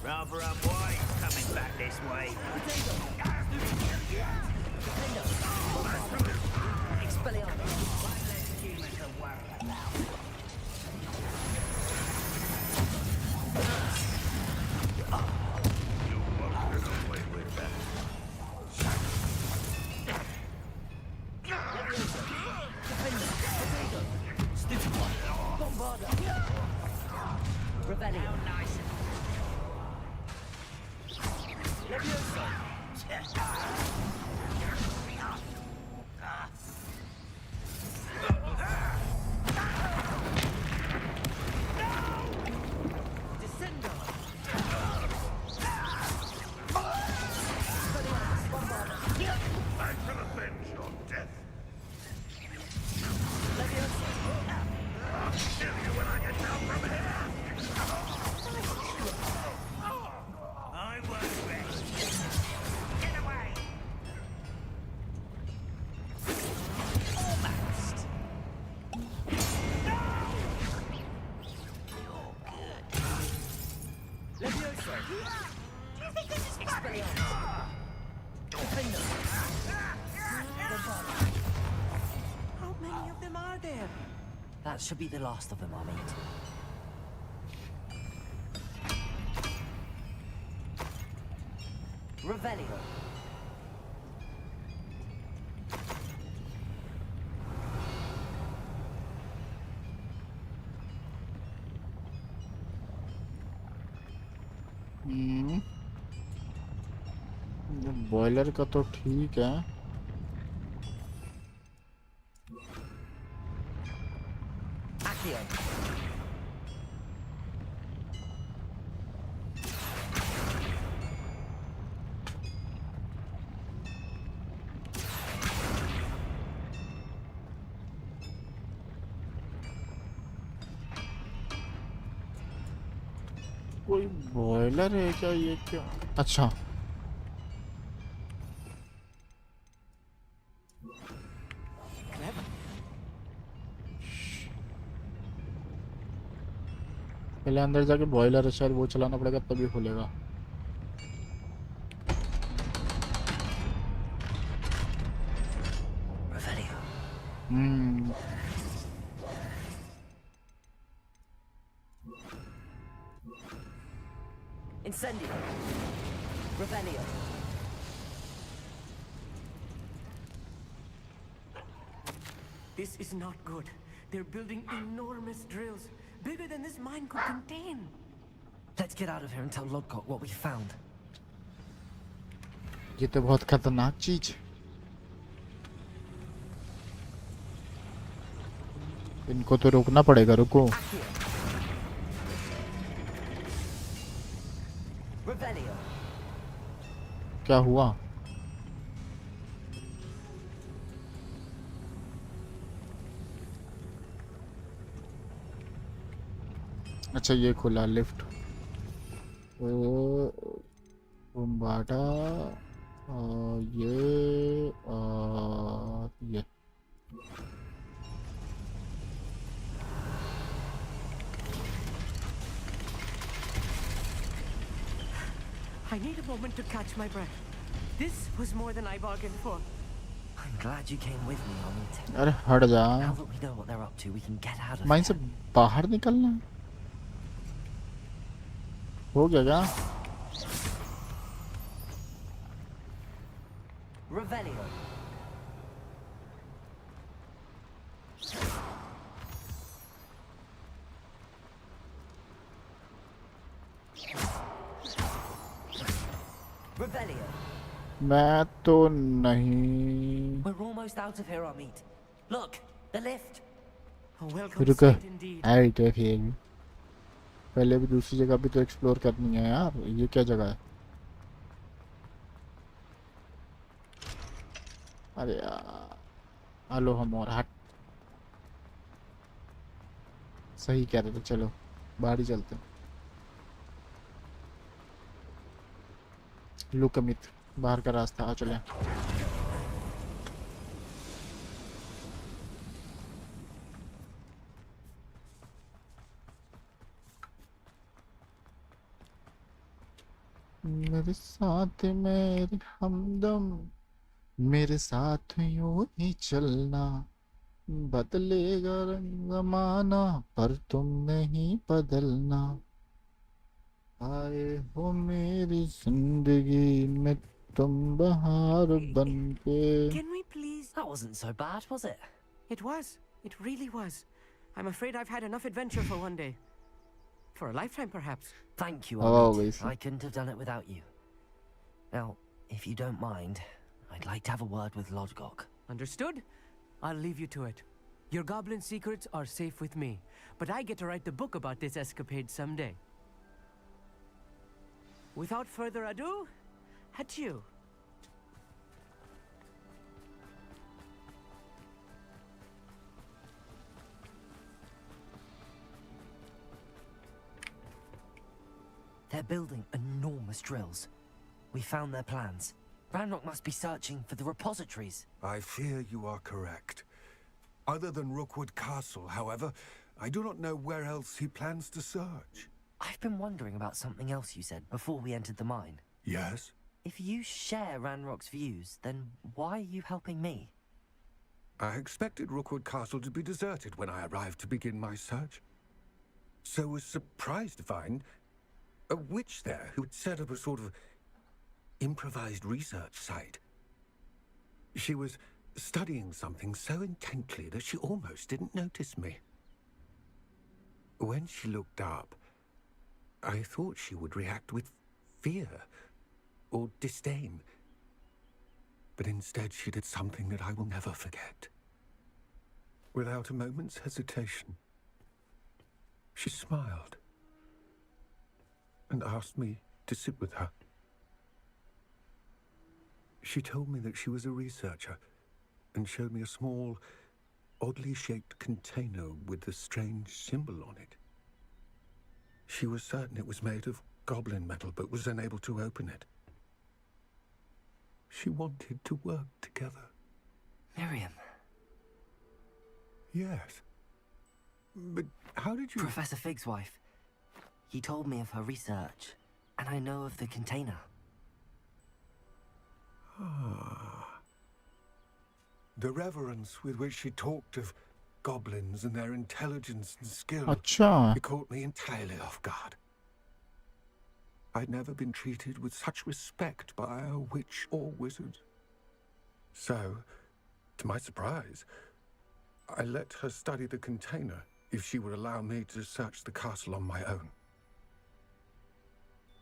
Rather unwise coming back this way. Expelliarmus. One less human to worry about. You won't get away with that. nice of I shall avenge your death. I'll kill you when I get down from here. I won't rest. Get away! Almost. Levioso! Do you think this is funny? How many of them are there? That should be the last of them, Amit. Revelio. Boiler का तो ठीक है। Accio. कोई boiler है क्या ये? क्या अच्छा Clever. पहले अंदर जाके बॉयलर है शायद वो चलाना पड़ेगा तभी खुलेगा। Revelio. Incendio. Revelio. This is not good. They're building enormous drills, bigger than this mine could contain. Let's get out of here and tell Lodgok what we found. ये तो बहुत खतरनाक चीज। इनको तो रोकना पड़ेगा। रुको। Accio. Revelio. क्या हुआ? अच्छा ये खुला लिफ्ट। बाटा ये I need a moment to catch my breath. This was more than I bargained for. I'm glad you came with me, Amit. अरे हट जा। Now that we know what they're up to, we can get out of mine से here. बाहर निकलना है। हो गया क्या? Revelio. Revelio. मैं तो नहीं। We're almost out of here, Amit. Look, the lift. A welcome रुक। sight indeed. आई देखिए पहले भी दूसरी जगह भी तो एक्सप्लोर करनी है यार। ये क्या जगह है? अरे यार हेलो हम और हट। सही कह रहे थे। चलो बाहर ही चलते हैं। लुक अमित बाहर का रास्ता आ चले। मेरे साथ मेरे हमदम मेरे साथ यूं ही चलना बदलेगा रंग जमाना पर तुम नहीं बदलना आए हो मेरी जिंदगी में तुम बहार बनके। Can we please? That wasn't so bad, was it? It was. It really was. I'm afraid I've had enough adventure for one day. For a lifetime, perhaps. Thank you, Oh, Amit. basically. I couldn't have done it without you. Now, if you don't mind, I'd like to have a word with Lodgok. Understood? I'll leave you to it. Your goblin secrets are safe with me, but I get to write the book about this escapade someday. Without further ado, adieu. They're building enormous drills. We found their plans. Ranrock must be searching for the repositories. I fear you are correct. Other than Rookwood Castle, however, I do not know where else he plans to search. I've been wondering about something else you said before we entered the mine. Yes? If you share Ranrock's views, then why are you helping me? I expected Rookwood Castle to be deserted when I arrived to begin my search. So was surprised to find a witch there who had set up a sort of improvised research site. She was studying something so intently that she almost didn't notice me. When she looked up, I thought she would react with fear or disdain. But instead she did something that I will never forget. Without a moment's hesitation, she smiled and asked me to sit with her. She told me that she was a researcher and showed me a small, oddly shaped container with a strange symbol on it. She was certain it was made of goblin metal, but was unable to open it. She wanted to work together. Miriam. Yes. But how did you... Professor Fig's wife. He told me of her research, and I know of the container. The reverence with which she talked of goblins and their intelligence and skill, अच्छा it caught me entirely off guard. I'd never been treated with such respect by a witch or wizard. So, to my surprise, I let her study the container if she would allow me to search the castle on my own.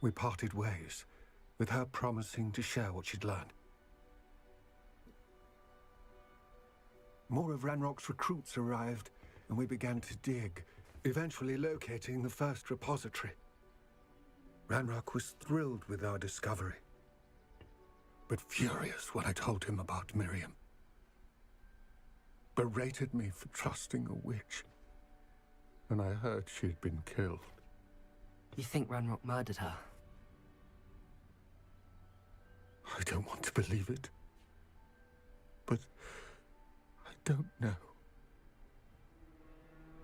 We parted ways, with her promising to share what she'd learned. More of Ranrock's recruits arrived, and we began to dig, eventually locating the first repository. Ranrock was thrilled with our discovery, but furious when I told him about Miriam. Berated me for trusting a witch, and I heard she'd been killed. You think Ranrock murdered her? I don't want to believe it, but I don't know.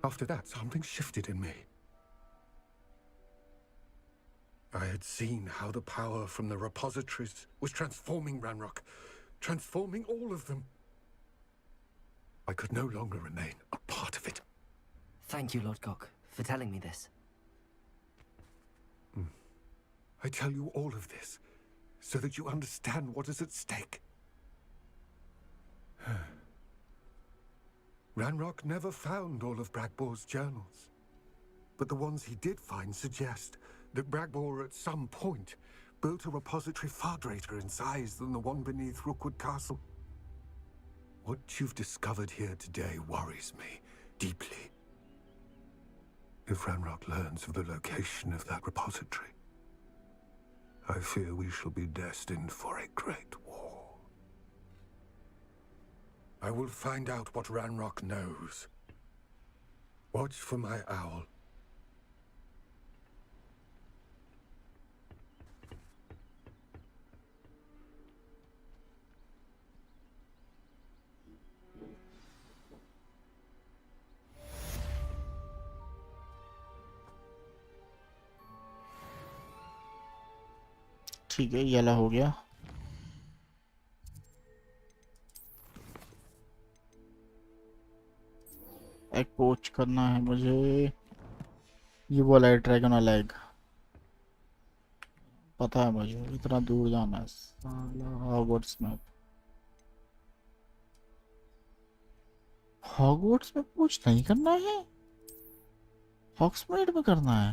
After that, something shifted in me. I had seen how the power from the repositories was transforming Ranrock, transforming all of them. I could no longer remain a part of it. Thank you, Lodgok, for telling me this. I tell you all of this so that you understand what is at stake. Ranrock never found all of Bragbor's journals, but the ones he did find suggest that Bragbor at some point built a repository far greater in size than the one beneath Rookwood Castle. What you've discovered here today worries me deeply. If Ranrock learns of the location of that repository, I fear we shall be destined for a great war. I will find out what Ranrock knows. Watch for my owl. ठीक है ये वाला हो गया एक पोच करना है मुझे ये बोला है ड्रैगन वाला एग पता है मुझे इतना दूर जाना है साला हॉगवर्ट्स में पोच नहीं करना है हॉग्समीड में करना है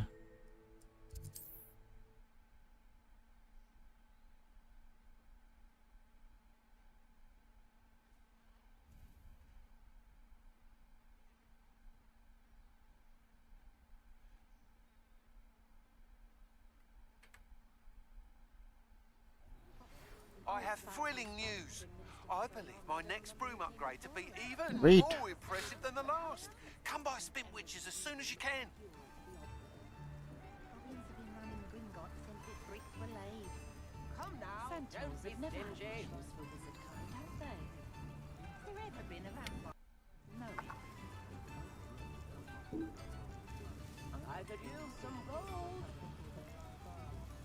I have thrilling news. I believe my next broom upgrade to be even Wait. more impressive than the last. Come by Spintwitches as soon as you can. Come now, don't be stingy. Forever been a vampire. No. I could use some gold.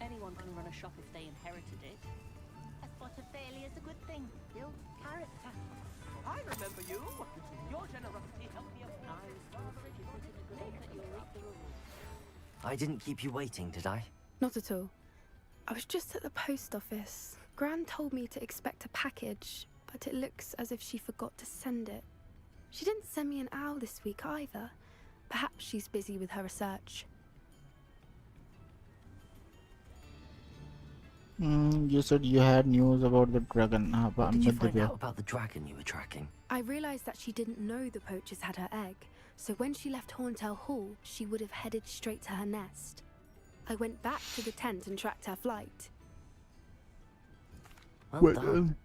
Anyone can run a shop if they inherited it. A spot of failure is a good thing. Build character. I remember you. Your generosity helped me afford. I was rather if you put in a good effort, you'll reap the reward. I didn't keep you waiting, did I? Not at all. I was just at the post office. Gran told me to expect a package, but it looks as if she forgot to send it. She didn't send me an owl this week either. Perhaps she's busy with her research. You said you had news about the dragon. What did you find out about the dragon you were tracking? I realized that she didn't know the poachers had her egg, so when she left Horntail Hall, she would have headed straight to her nest. I went back to the tent and tracked her flight. Well done.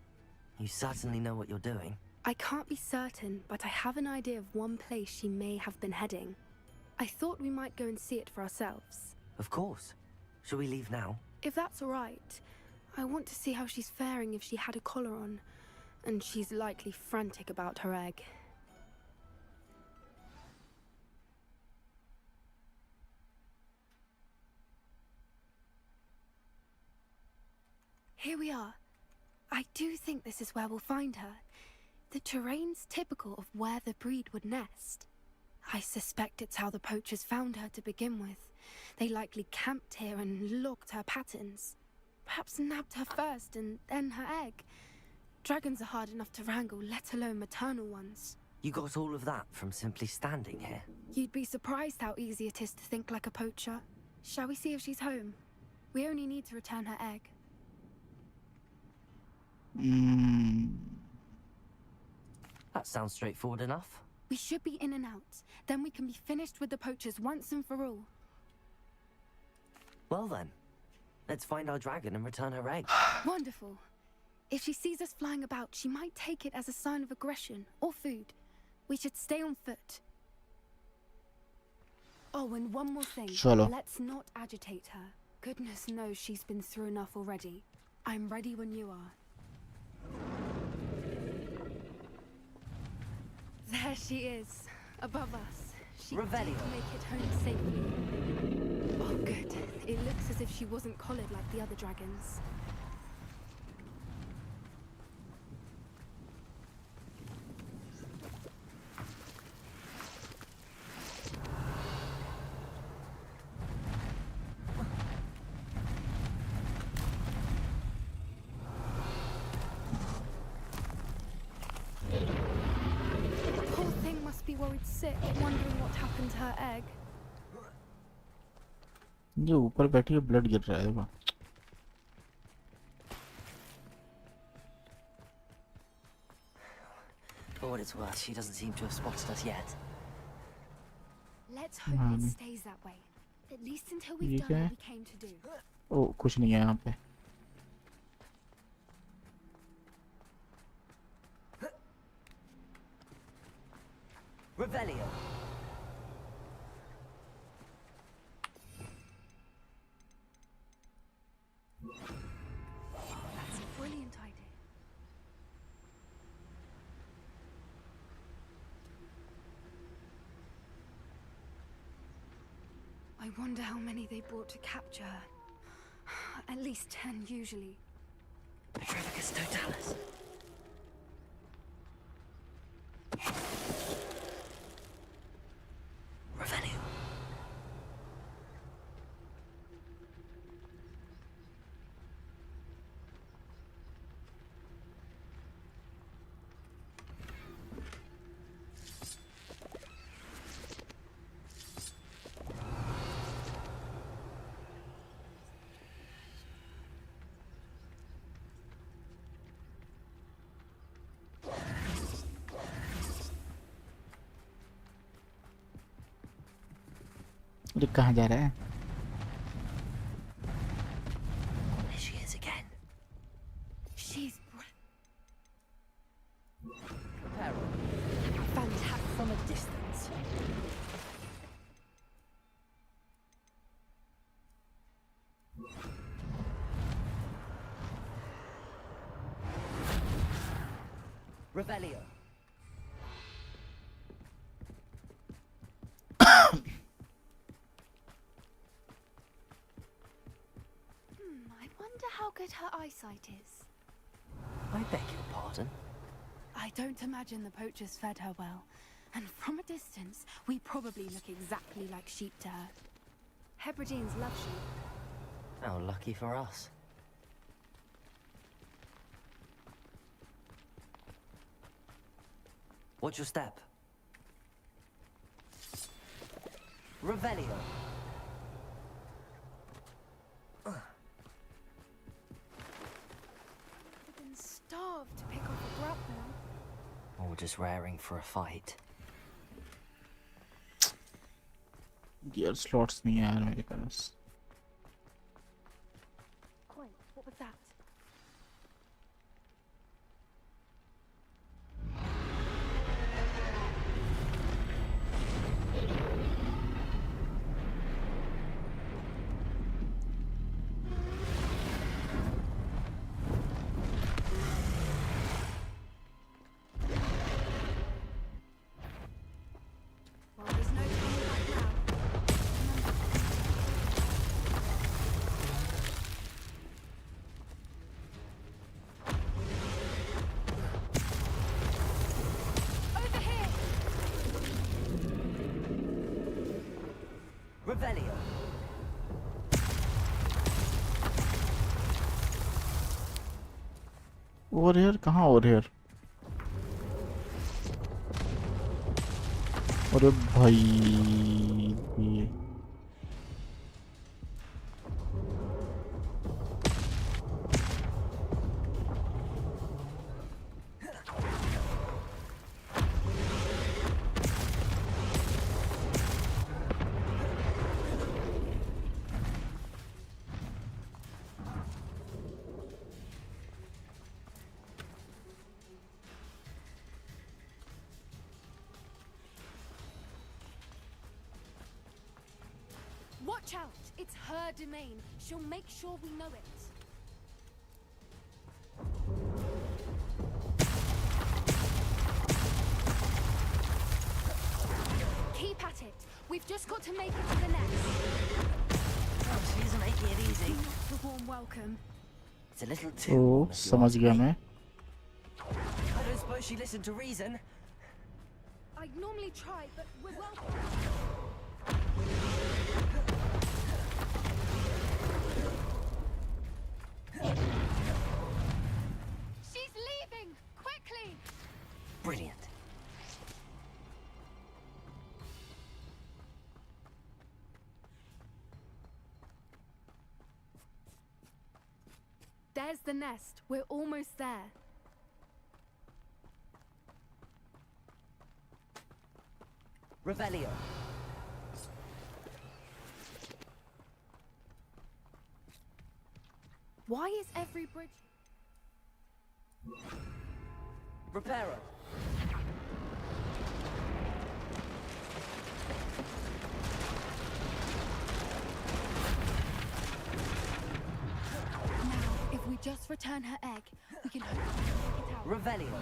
You certainly know what you're doing. I can't be certain, but I have an idea of one place she may have been heading. I thought we might go and see it for ourselves. Of course. Shall we leave now? If that's all right, I want to see how she's faring if she had a collar on, and she's likely frantic about her egg. Here we are. I do think this is where we'll find her. The terrain's typical of where the breed would nest. I suspect it's how the poachers found her to begin with. They likely camped here and logged her patterns. Perhaps nabbed her first and then her egg. Dragons are hard enough to wrangle, let alone maternal ones. You got all of that from simply standing here? You'd be surprised how easy it is to think like a poacher. Shall we see if she's home? We only need to return her egg. That sounds straightforward enough. We should be in and out. Then we can be finished with the poachers once and for all. Well then, let's find our dragon and return her egg. Wonderful. If she sees us flying about, she might take it as a sign of aggression or food. We should stay on foot. Oh, and one more thing. Chalo. Let's not agitate her. Goodness knows she's been through enough already. I'm ready when you are. There she is, above us. She did Revelio. make it home safely. Oh, good. It looks as if she wasn't collared like the other dragons. Worried sick, wondering what happened to her egg. ये ऊपर बैठी है blood गिर रहा है देखो. For what it's worth, she doesn't seem to have spotted us yet. Let's hope it stays that way. At least until we've done what we came to do. ओ कुछ नहीं है यहाँ पे. Revelio. That's a brilliant idea. I wonder how many they brought to capture her. At least 10 usually. Petrificus totalis. Revelio. ये कहाँ जा रहा है? There she is again. She Revelio. I wonder how good her eyesight is. I beg your pardon? I don't imagine the poachers fed her well. And from a distance, we probably look exactly like sheep to her. Hebrideans love sheep. How lucky for us. What's your step? Revelio. I've been starved to pick off a grapple. Or just raring for a fight. Gear slots नहीं है यार मेरे पास. Wait, what was that? Well, there's no turning back now. Over here! Revelio. Over here कहाँ over here? अरे भाई ये Watch out! It's her domain. She'll make sure we know it. Keep at it. We've just got to make it to the nest. Oh, she isn't making it easy. Not the warm welcome. It's a little too O warm, if you समझ ask गया me. मैं. I don't suppose she listened to reason. I'd normally try, but we're welcome. She's leaving! Quickly! Brilliant. There's the nest. We're almost there. Revelio. Why is every bridge... Reparo. Now, if we just return her egg, we can hopefully make it out. Revelio.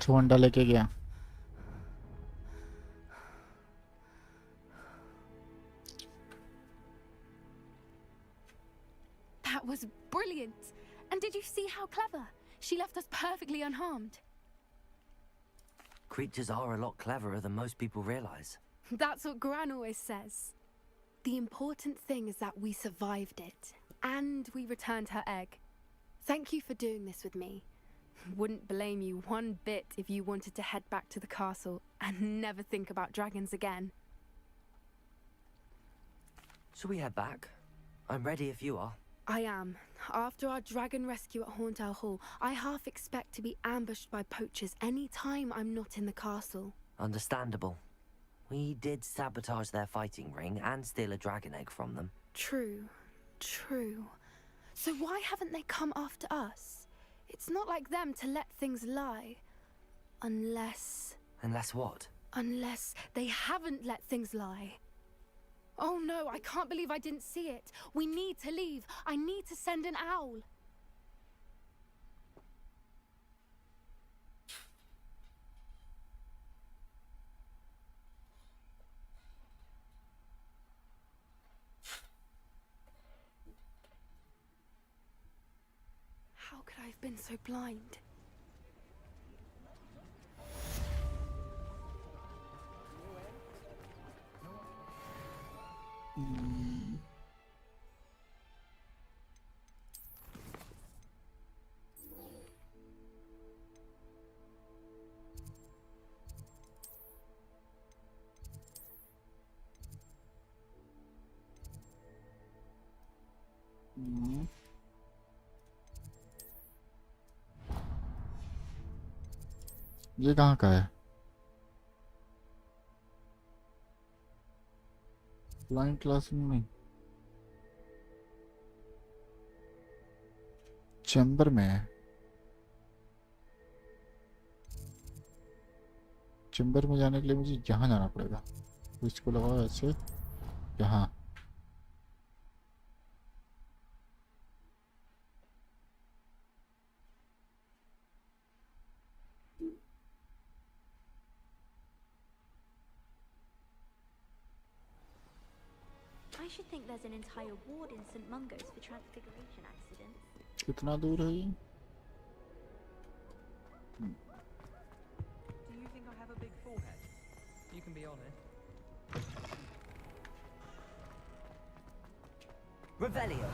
छुंडा लेके गया. That was brilliant! And did you see how clever? She left us perfectly unharmed. Creatures are a lot cleverer than most people realize. That's what Gran always says. The important thing is that we survived it, and we returned her egg. Thank you for doing this with me. Wouldn't blame you one bit if you wanted to head back to the castle and never think about dragons again. Shall we head back? I'm ready if you are. I am. After our dragon rescue at Hauntow Hall, I half expect to be ambushed by poachers any time I'm not in the castle. Understandable. We did sabotage their fighting ring and steal a dragon egg from them. True. So why haven't they come after us? It's not like them to let things lie. Unless what? Unless they haven't let things lie. Oh no, I can't believe I didn't see it. We need to leave. I need to send an owl. How could I have been so blind? ये कहाँ का है? Flying classroom में, chamber में है. Chamber में जाने के लिए मुझे यहाँ जाना पड़ेगा. इसको लगाओ ऐसे यहाँ. I should think there's an entire ward in St. Mungo's for transfiguration accidents. कितना दूर है ये? Do you think I have a big forehead? You can be honest. Revelio.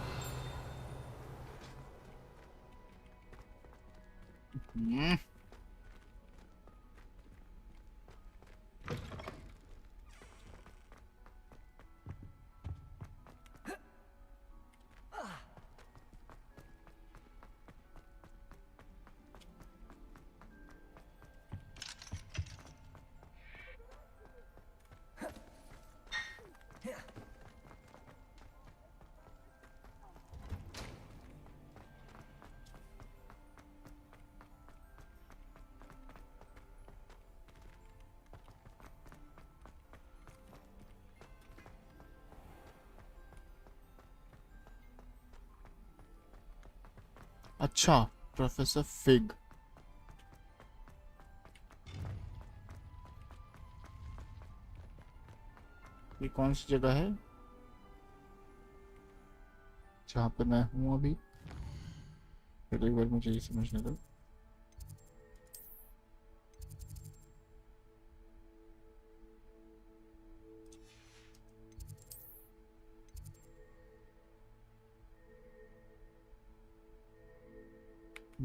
अच्छा, प्रोफेसर फिग. ये कौन सी जगह है जहाँ पे मैं हूँ अभी? फिर एक बार मुझे ये समझने दो.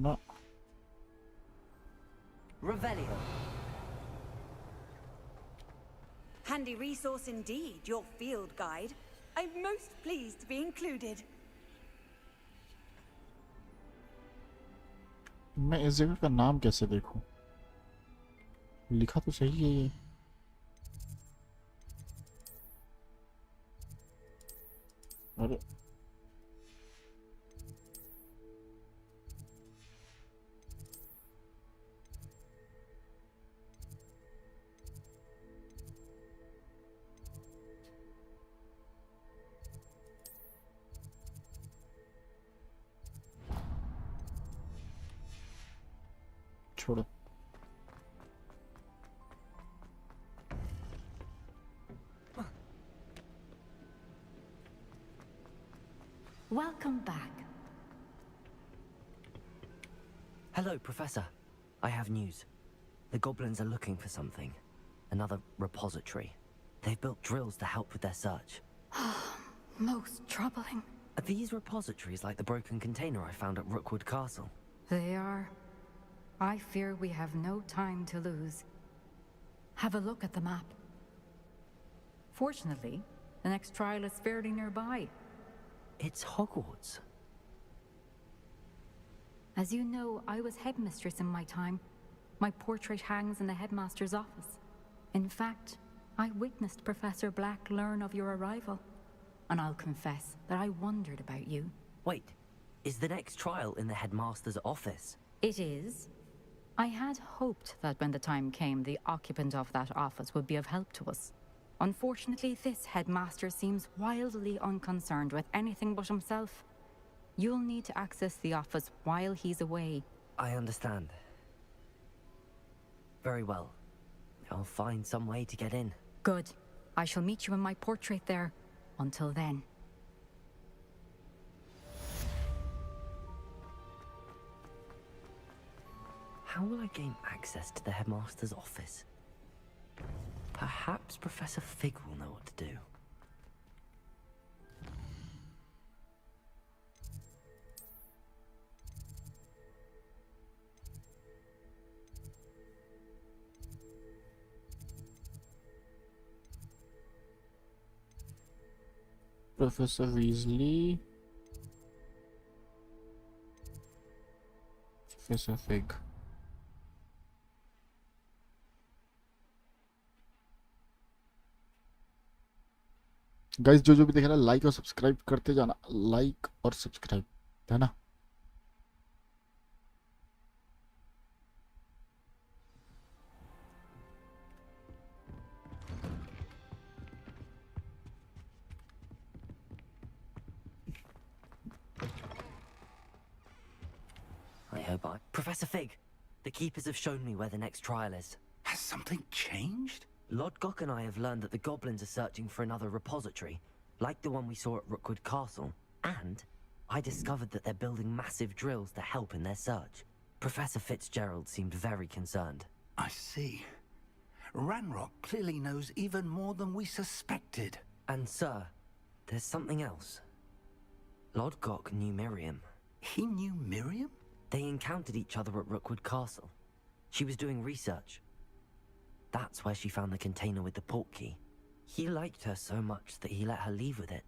No. Revelio. Handy resource indeed, your field guide. I'm most pleased to be included. मैं इस जगह का नाम कैसे देखूं? लिखा तो सही है ये. अरे छोड़ो. Welcome back. Hello, Professor. I have news. The goblins are looking for something. Another repository. They've built drills to help with their search. Most troubling. Are these repositories like the broken container I found at Rookwood Castle? They are. I fear we have no time to lose. Have a look at the map. Fortunately, the next trial is fairly nearby. It's Hogwarts. As you know, I was headmistress in my time. My portrait hangs in the headmaster's office. In fact, I witnessed Professor Black learn of your arrival. And I'll confess that I wondered about you. Wait, is the next trial in the headmaster's office? It is. I had hoped that when the time came, the occupant of that office would be of help to us. Unfortunately, this headmaster seems wildly unconcerned with anything but himself. You'll need to access the office while he's away. I understand. Very well. I'll find some way to get in. Good. I shall meet you in my portrait there. Until then. How will I gain access to the headmaster's office? Perhaps Professor Fig will know what to do. Professor Weasley, Professor Fig. Guys जो भी देख रहा है like और subscribe करते जाना, like और subscribe, है ना। I hope I... Professor Fig, the keepers have shown me where the next trial is. Has something changed? Lodgok and I have learned that the goblins are searching for another repository, like the one we saw at Rookwood Castle. And I discovered that they're building massive drills to help in their search. Professor Fitzgerald seemed very concerned. I see. Ranrock clearly knows even more than we suspected. And sir, there's something else. Lodgok knew Miriam. He knew Miriam? They encountered each other at Rookwood Castle. She was doing research. That's where she found the container with the port key. He liked her so much that he let her leave with it,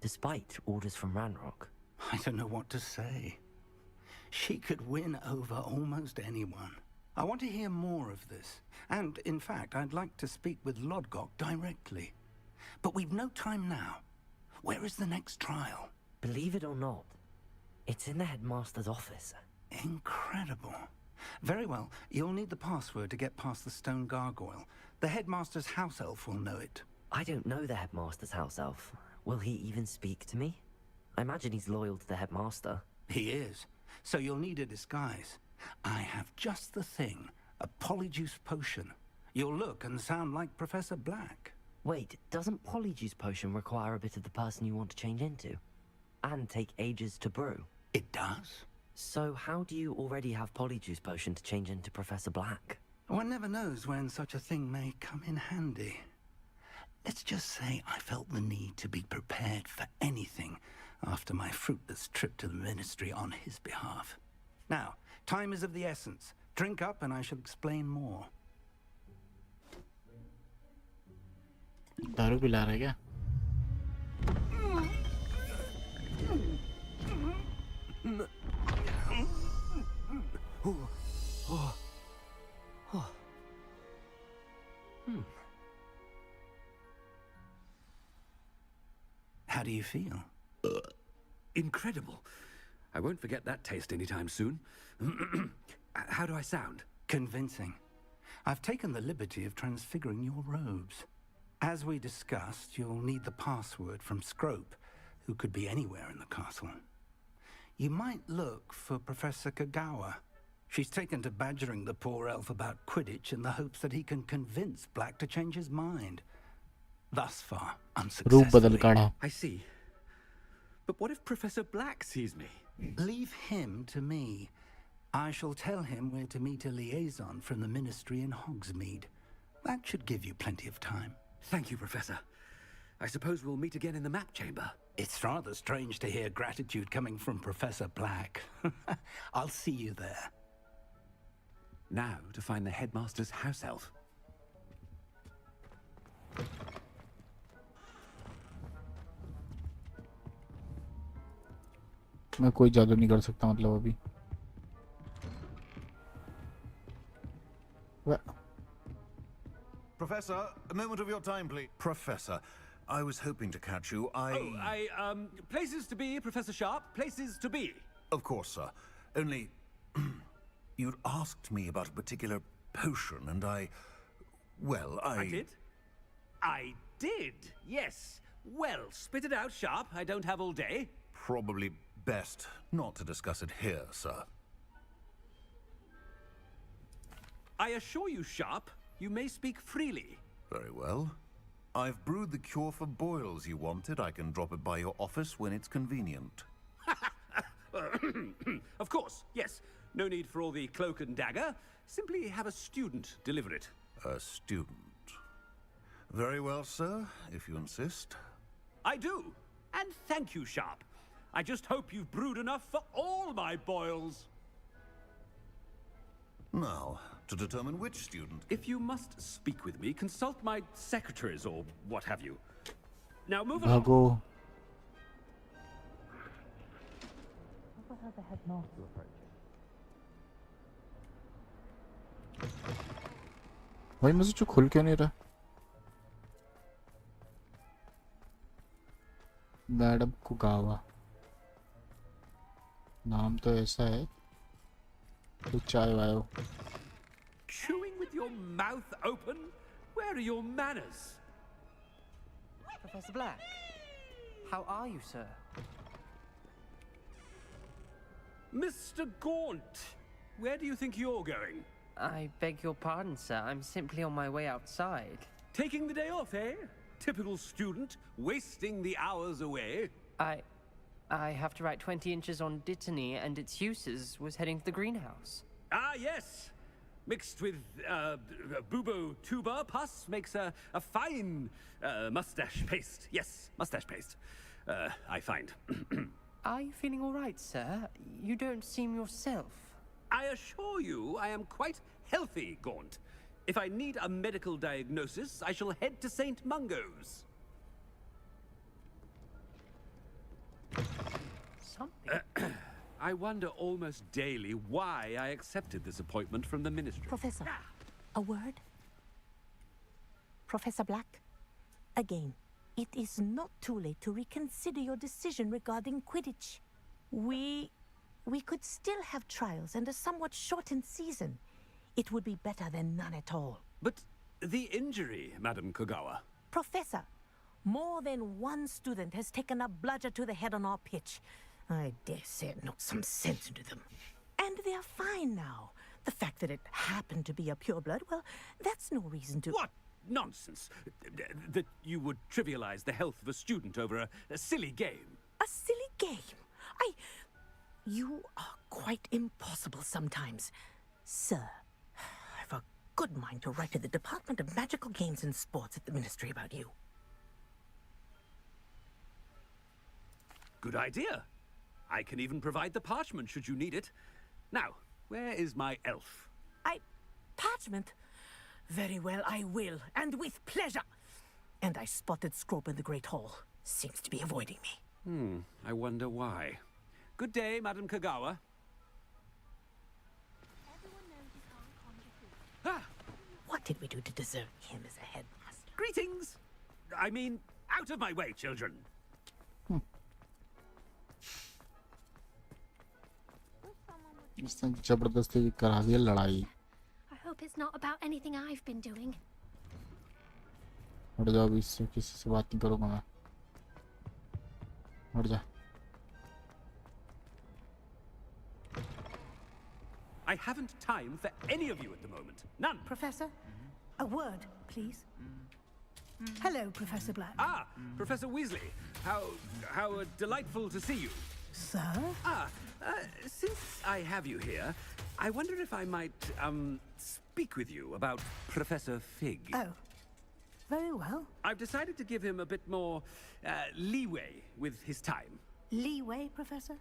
despite orders from Ranrock. I don't know what to say. She could win over almost anyone. I want to hear more of this. And, in fact, I'd like to speak with Lodgok directly. But we've no time now. Where is the next trial? Believe it or not, it's in the headmaster's office. Incredible. Very well. You'll need the password to get past the stone gargoyle. The headmaster's house elf will know it. I don't know the headmaster's house elf. Will he even speak to me? I imagine he's loyal to the headmaster. He is. So you'll need a disguise. I have just the thing. A polyjuice potion. You'll look and sound like Professor Black. Wait, doesn't polyjuice potion require a bit of the person you want to change into? And take ages to brew? It does. So how do you already have polyjuice potion to change into Professor Black? One never knows when such a thing may come in handy. Let's just say I felt the need to be prepared for anything after my fruitless trip to the Ministry on his behalf. Now, time is of the essence. Drink up and I shall explain more. दारू पिला रहा है क्या? How do you feel? Incredible. I won't forget that taste anytime soon. How do I sound? Convincing. I've taken the liberty of transfiguring your robes. As we discussed, you'll need the password from Scrope, who could be anywhere in the castle. You might look for Professor Kagawa. She's taken to badgering the poor elf about Quidditch in the hopes that he can convince Black to change his mind. Thus far, unsuccessfully. I see. But what if Professor Black sees me? Leave him to me. I shall tell him where to meet a liaison from the Ministry in Hogsmeade. That should give you plenty of time. Thank you, Professor. I suppose we'll meet again in the map chamber. It's rather strange to hear gratitude coming from Professor Black. I'll see you there. Now to find the headmaster's house elf. मैं कोई जादू नहीं कर सकता मतलब अभी. Professor, a moment of your time, please. Professor, I was hoping to catch you. Places to be, Professor Sharp. Places to be. Of course, sir. Only, you'd asked me about a particular potion, and I did? I did, yes. Well, spit it out, Sharp. I don't have all day. Probably best not to discuss it here, sir. I assure you, Sharp, you may speak freely. Very well. I've brewed the cure for boils you wanted. I can drop it by your office when it's convenient. Of course, yes. No need for all the cloak and dagger. Simply have a student deliver it. A student. Very well, sir, if you insist. I do. And thank you, Sharp. I just hope you've brewed enough for all my boils. Now, to determine which student... If you must speak with me, consult my secretaries or what have you. Now move along. भागो. What about the headmaster approaching? भाई मुझे जो खुल क्यों नहीं रहा? Madam कुगावा. नाम तो ऐसा है. कुछ चाय वायो. Chewing with your mouth open? Where are your manners? Professor Black, how are you, sir? Mr. Gaunt, where do you think you're going? I beg your pardon, sir. I'm simply on my way outside. Taking the day off, eh? Typical student, wasting the hours away. I have to write 20 inches on Dittany and its uses. Was heading to the greenhouse. Ah, yes. Mixed with bubo tuber pus makes a fine mustache paste. Yes, mustache paste. I find. Are you feeling all right, sir? You don't seem yourself. I assure you I am quite healthy, Gaunt. If I need a medical diagnosis, I shall head to St. Mungo's. Something? I wonder almost daily why I accepted this appointment from the ministry. Professor, a word? Professor Black, again, it is not too late to reconsider your decision regarding Quidditch. We could still have trials and a somewhat shortened season. It would be better than none at all. But the injury, Madam Kogawa. Professor, more than one student has taken a bludger to the head on our pitch. I dare say it knocked some sense into them. And they're fine now. The fact that it happened to be a pureblood, well, that's no reason to... What nonsense! That you would trivialize the health of a student over a silly game. A silly game? You are quite impossible sometimes. Sir, I've a good mind to write to the Department of Magical Games and Sports at the Ministry about you. Good idea. I can even provide the parchment should you need it. Now, where is my elf? Parchment? Very well, I will, and with pleasure. And I spotted Scrope in the Great Hall. Seems to be avoiding me. I wonder why. Good day, Madam Kogawa. What did we do to deserve him as a headmaster? Greetings! I mean, out of my way, children. इसने जबरदस्ती करा दिया लड़ाई. I hope it's not about anything I've been doing. हट जाओ अभी इससे किसी से बात नहीं करूँगा मैं. हट जा. I haven't time for any of you at the moment. None. Professor, a word, please. Hello, Professor Black. Ah, Professor Weasley. How delightful to see you. Sir? Since I have you here, I wonder if I might, speak with you about Professor Fig. Oh. Very well. I've decided to give him a bit more leeway with his time. Leeway, Professor?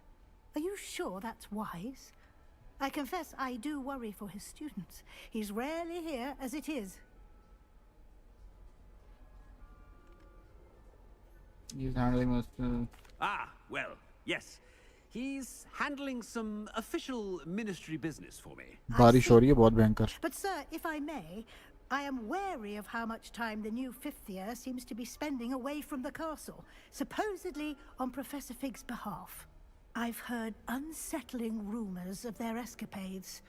Are you sure that's wise? I confess I do worry for his students. He's rarely here as it is. He's handling us. Ah, well, yes. He's handling some official ministry business for me. बारिश हो रही है बहुत भयंकर. But sir, if I may, I am wary of how much time the new fifth year seems to be spending away from the castle, supposedly on Professor Fig's behalf. I've heard unsettling rumors of their escapades.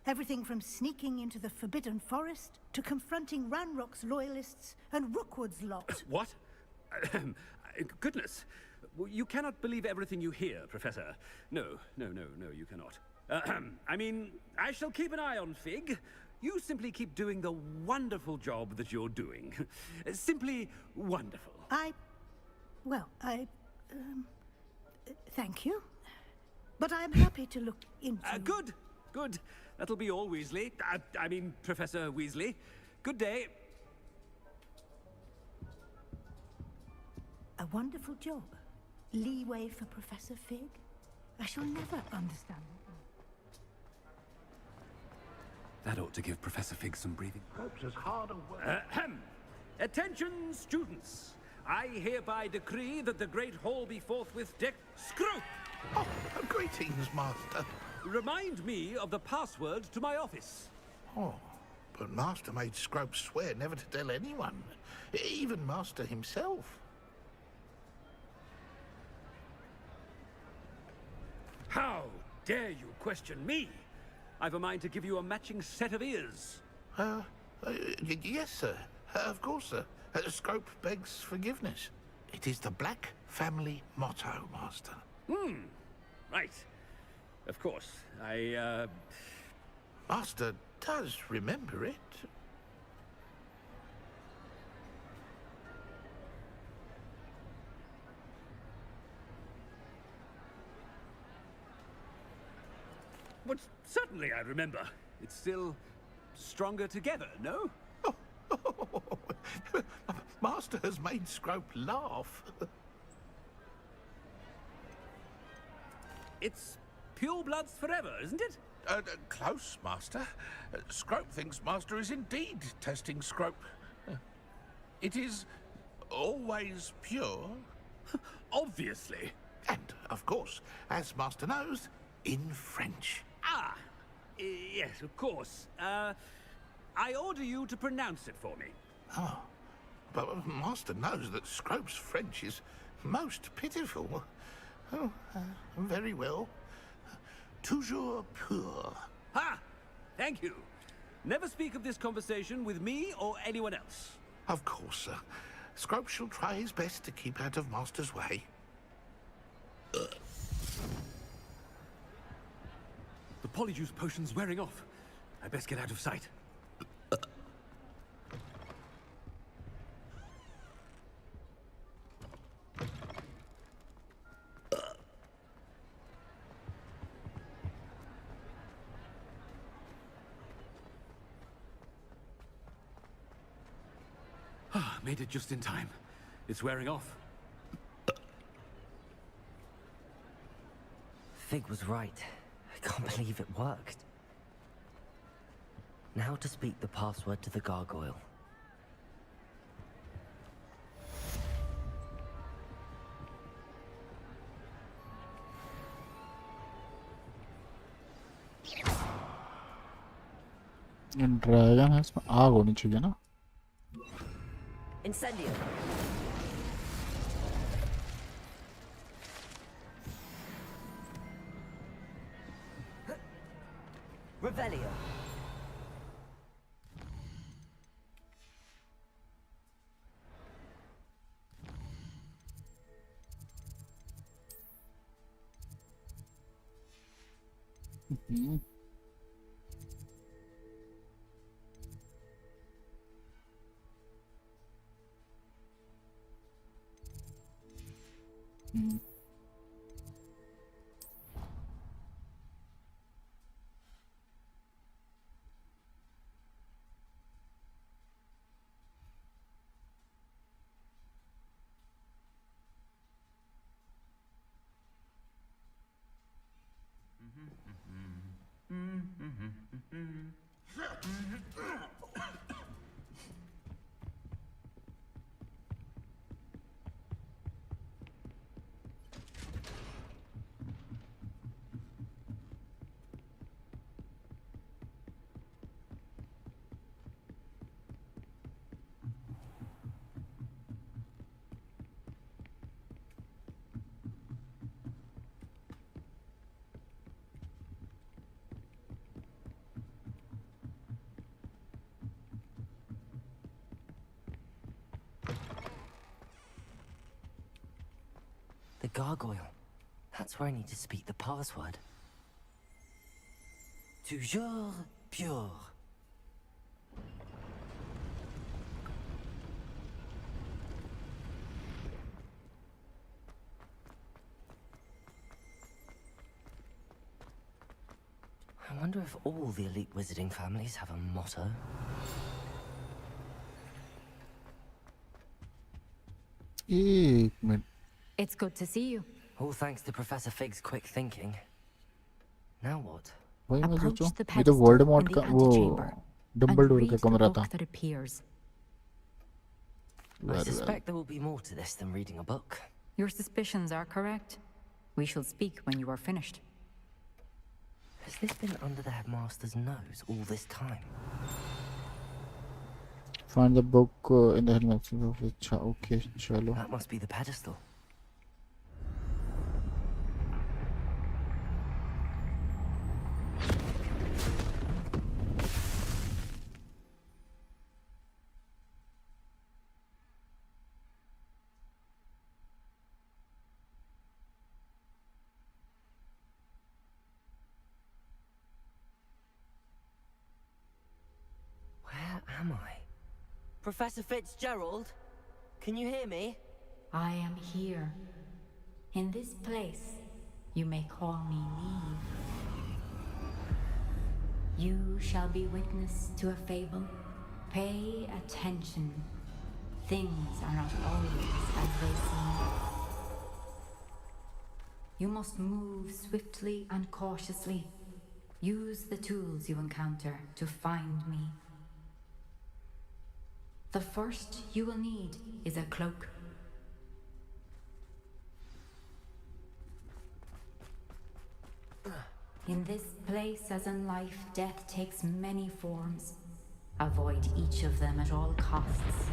Everything from sneaking into the Forbidden Forest to confronting Ranrock's loyalists and Rookwood's lot. What? Goodness. You cannot believe everything you hear, Professor. No, you cannot. I mean, I shall keep an eye on Fig. You simply keep doing the wonderful job that you're doing. Simply wonderful. Thank you. But I'm happy to look into... Good. That'll be all, Weasley. I mean, Professor Weasley. Good day. A wonderful job. Leeway for Professor Fig? I shall never understand it. That ought to give Professor Fig some breathing. Scrope's as hard a work. Attention, students. I hereby decree that the Great Hall be forthwith decked. Scrope! Oh, greetings, Master. Remind me of the password to my office. Oh, but Master made Scrope swear never to tell anyone, even Master himself. How dare you question me? I've a mind to give you a matching set of ears. Yes, sir. Of course, sir. Scrope begs forgiveness. It is the Black family motto, Master. Right. Of course. Master does remember it. But certainly I remember. It's still stronger together, no? Master has made Scrope laugh. It's pure bloods forever, isn't it? Close, Master. Scrope thinks Master is indeed testing Scrope. It is always pure. Obviously. And, of course, as Master knows, in French. Yes, of course. I order you to pronounce it for me. Oh, but Master knows that Scrope's French is most pitiful. Oh, very well. Toujours pur. Ha! Thank you. Never speak of this conversation with me or anyone else. Of course, sir. Scrope shall try his best to keep out of Master's way. The Polyjuice potion's wearing off. I best get out of sight. Made it just in time. It's wearing off. Fig was right. I can't believe it worked. Now to speak the password to the gargoyle. Dragon है इसमें आग होनी चाहिए ना. Incendio. Revelio. The gargoyle. That's where I need to speak the password. Toujours pure. I wonder if all the elite wizarding families have a motto. एक minute It's good to see you. All thanks to Professor Fig's quick thinking. Now what? वही मैं Approach सोचूं the ये तो pedestal Voldemort in का the वो antechamber and Dumbledore read का the कमरा book था that appears. I suspect there will be more to this than reading a book. Your suspicions are correct. We shall speak when you are finished. Has this been under the headmaster's nose all this time? Find the book in the headmaster's office. Okay, चलो. That must be the pedestal. Where am I? Professor Fitzgerald? Can you hear me? I am here. In this place, you may call me Neve. You shall be witness to a fable. Pay attention. Things are not always as they seem. You must move swiftly and cautiously. Use the tools you encounter to find me. The first you will need is a cloak. In this place, as in life, death takes many forms. Avoid each of them at all costs.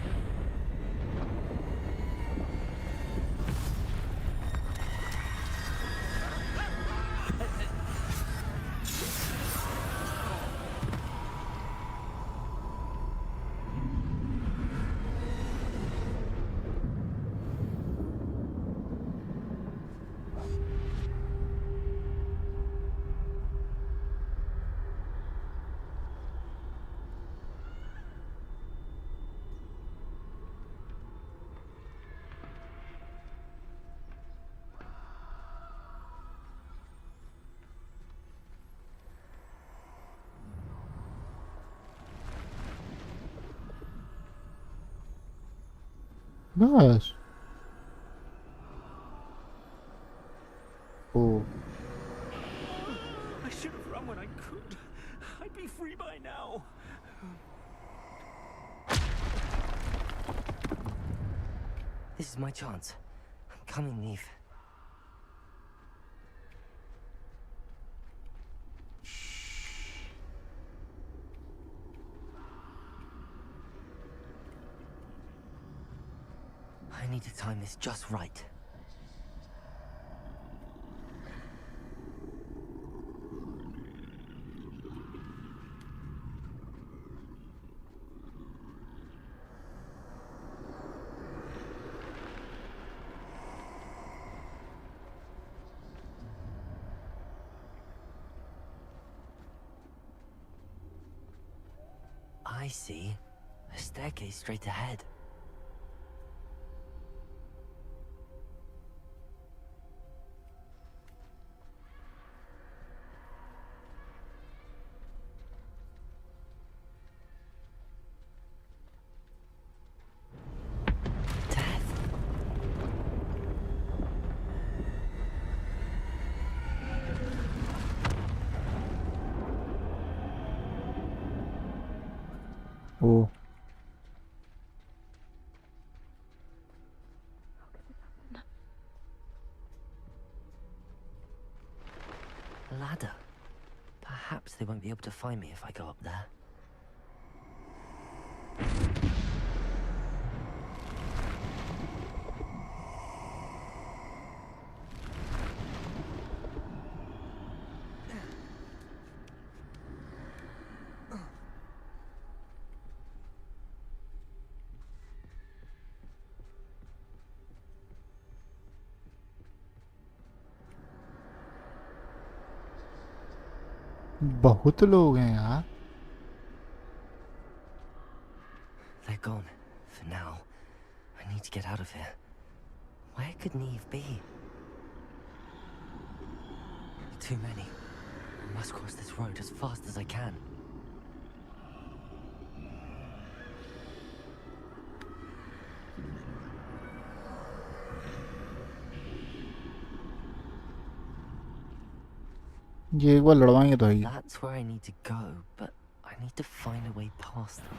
Nice. Oh. I should have run when I could. I'd be free by now. This is my chance. I'm coming, Neve. I need to time this just right. I see. A staircase straight ahead. Oh A ladder. Perhaps they won't be able to find me if I go up there. बहुत लोग हैं यार. They're gone. For now. I need to get out of here. Where could Neve be? Too many. I must cross this road as fast as I can. ये एक बार लड़वाएंगे तो है. That's where I need to go, but I need to find a way past them.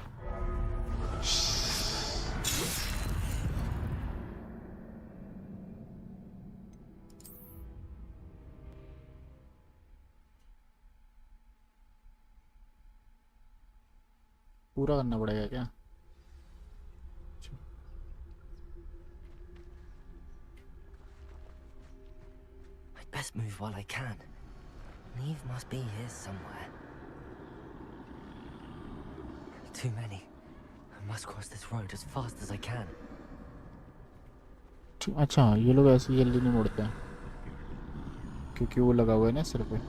पूरा करना पड़ेगा क्या? I'd best move while I can. Neve must be here somewhere. Too many. I must cross this road as fast as I can. अच्छा ये लोग ऐसे जल्दी नहीं मुड़ते हैं क्योंकि वो लगा हुआ है ना सिर पे.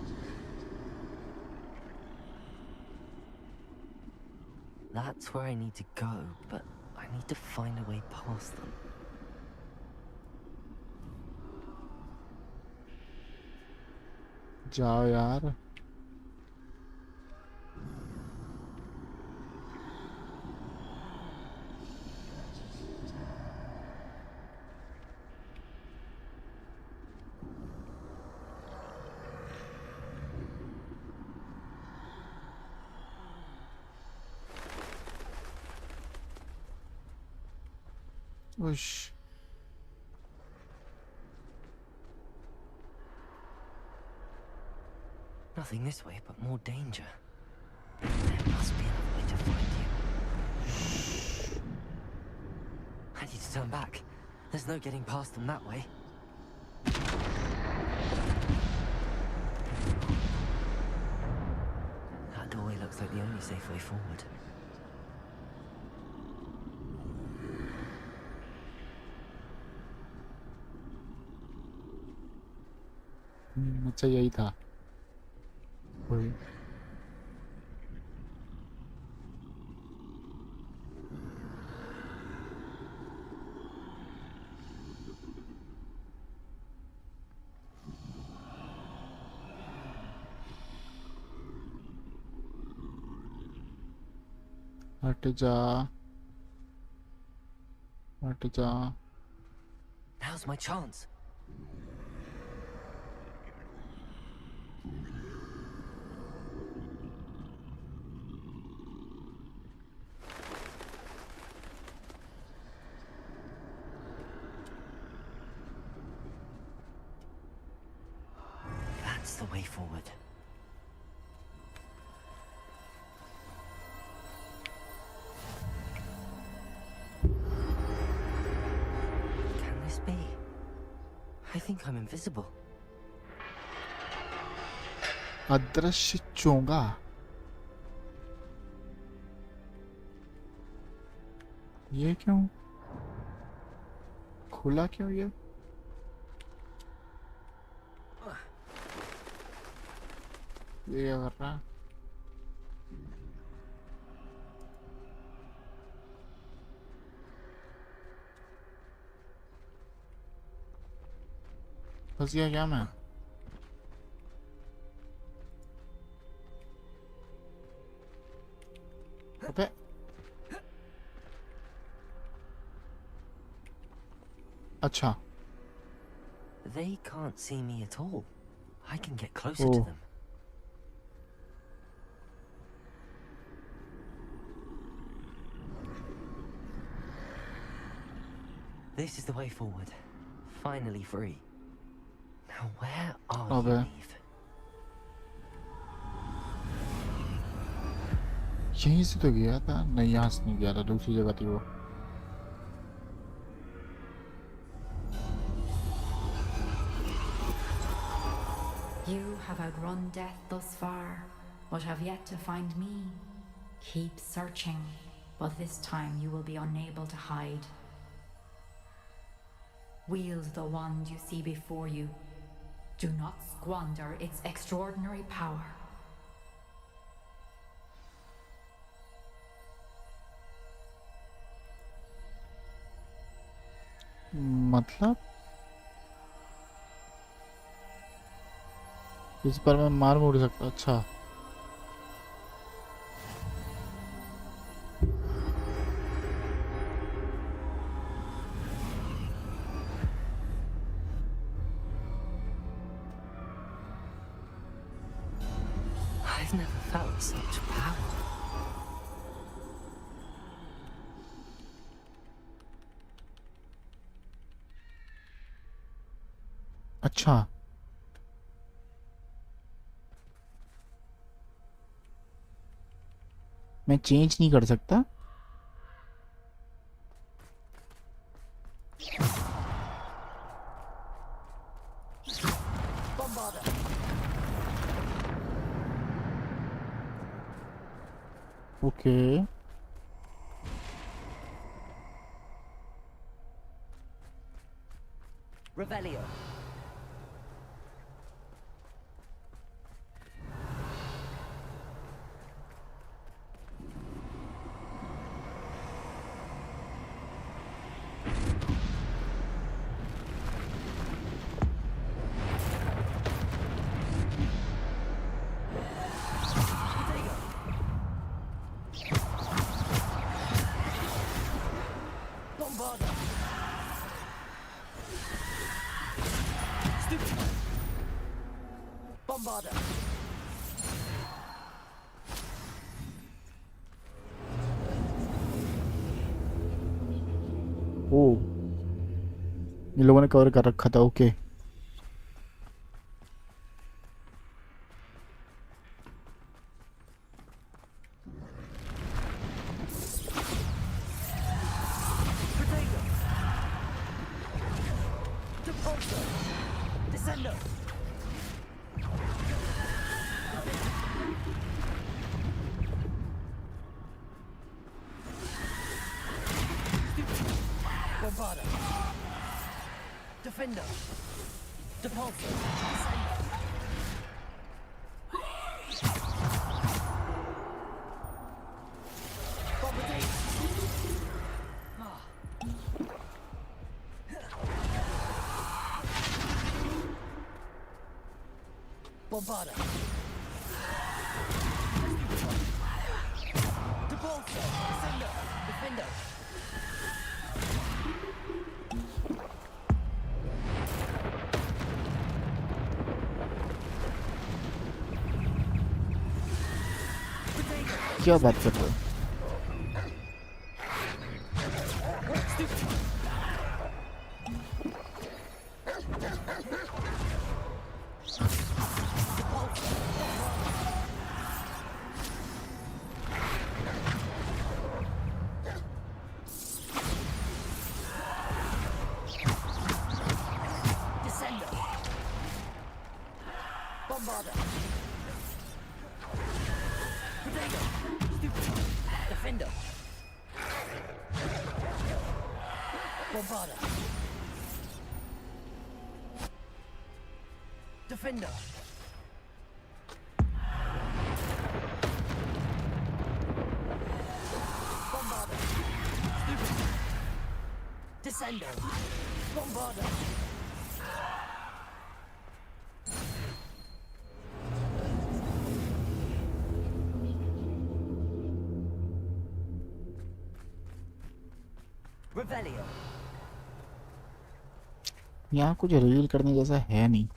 That's where I need to go, but I need to find a way past them. जाओ यार. उश. Nothing this way, but more danger. There must be another way to find you. I need to turn back. There's no getting past them that way. That doorway looks like the only safe way forward. अच्छा यही था. वही. हट जा. हट जा. Now's my chance. That's the way forward. Can this be? I think I'm invisible. अदृश्य चोंगा. ये क्यों खुला क्यों ये? क्या कर रहा है? फंस गया क्या मैं? अबे अच्छा. They can't see me at all. I can get closer to them. This is the way forward. Finally free. Now where are अबे you, Eve? यहीं से तो गया था, नहीं यहाँ से नहीं गया था, दूसरी जगह थी वो। You have outrun death thus far, but have yet to find me. Keep searching, but this time you will be unable to hide. Wield the wand you see before you. Do not squander its extraordinary power. मतलब इस पर मैं मार मुड़ सकता, अच्छा I've never felt such power. अच्छा मैं चेंज नहीं कर सकता। Okay Revelio. ओ इन लोगों ने कवर कर रखा था, okay Defender. Depulsor. Bombarda. Depulsor. Descender. Defender. क्या बात कर रहे हो? Defender. Bombarda. Defender. Bombarda. Descendo. Bombarda. Revelio. यहाँ कुछ रिवील करने जैसा है नहीं।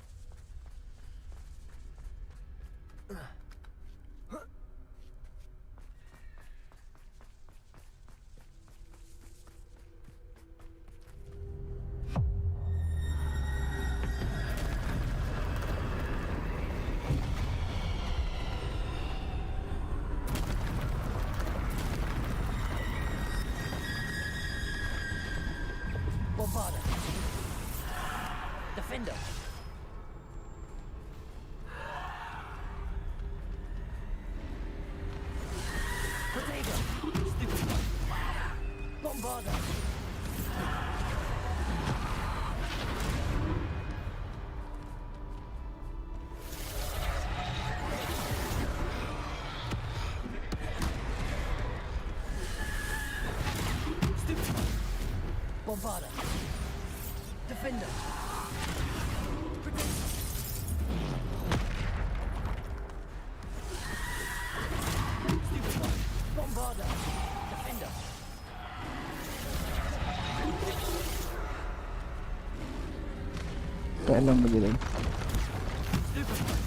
Bombarder. Defender. Protego. Stupid one. Bombarder. Bombarder. Defender. Protector. Stupid one. Bombarder. Defender. पहला मुझे लगा Stupid one.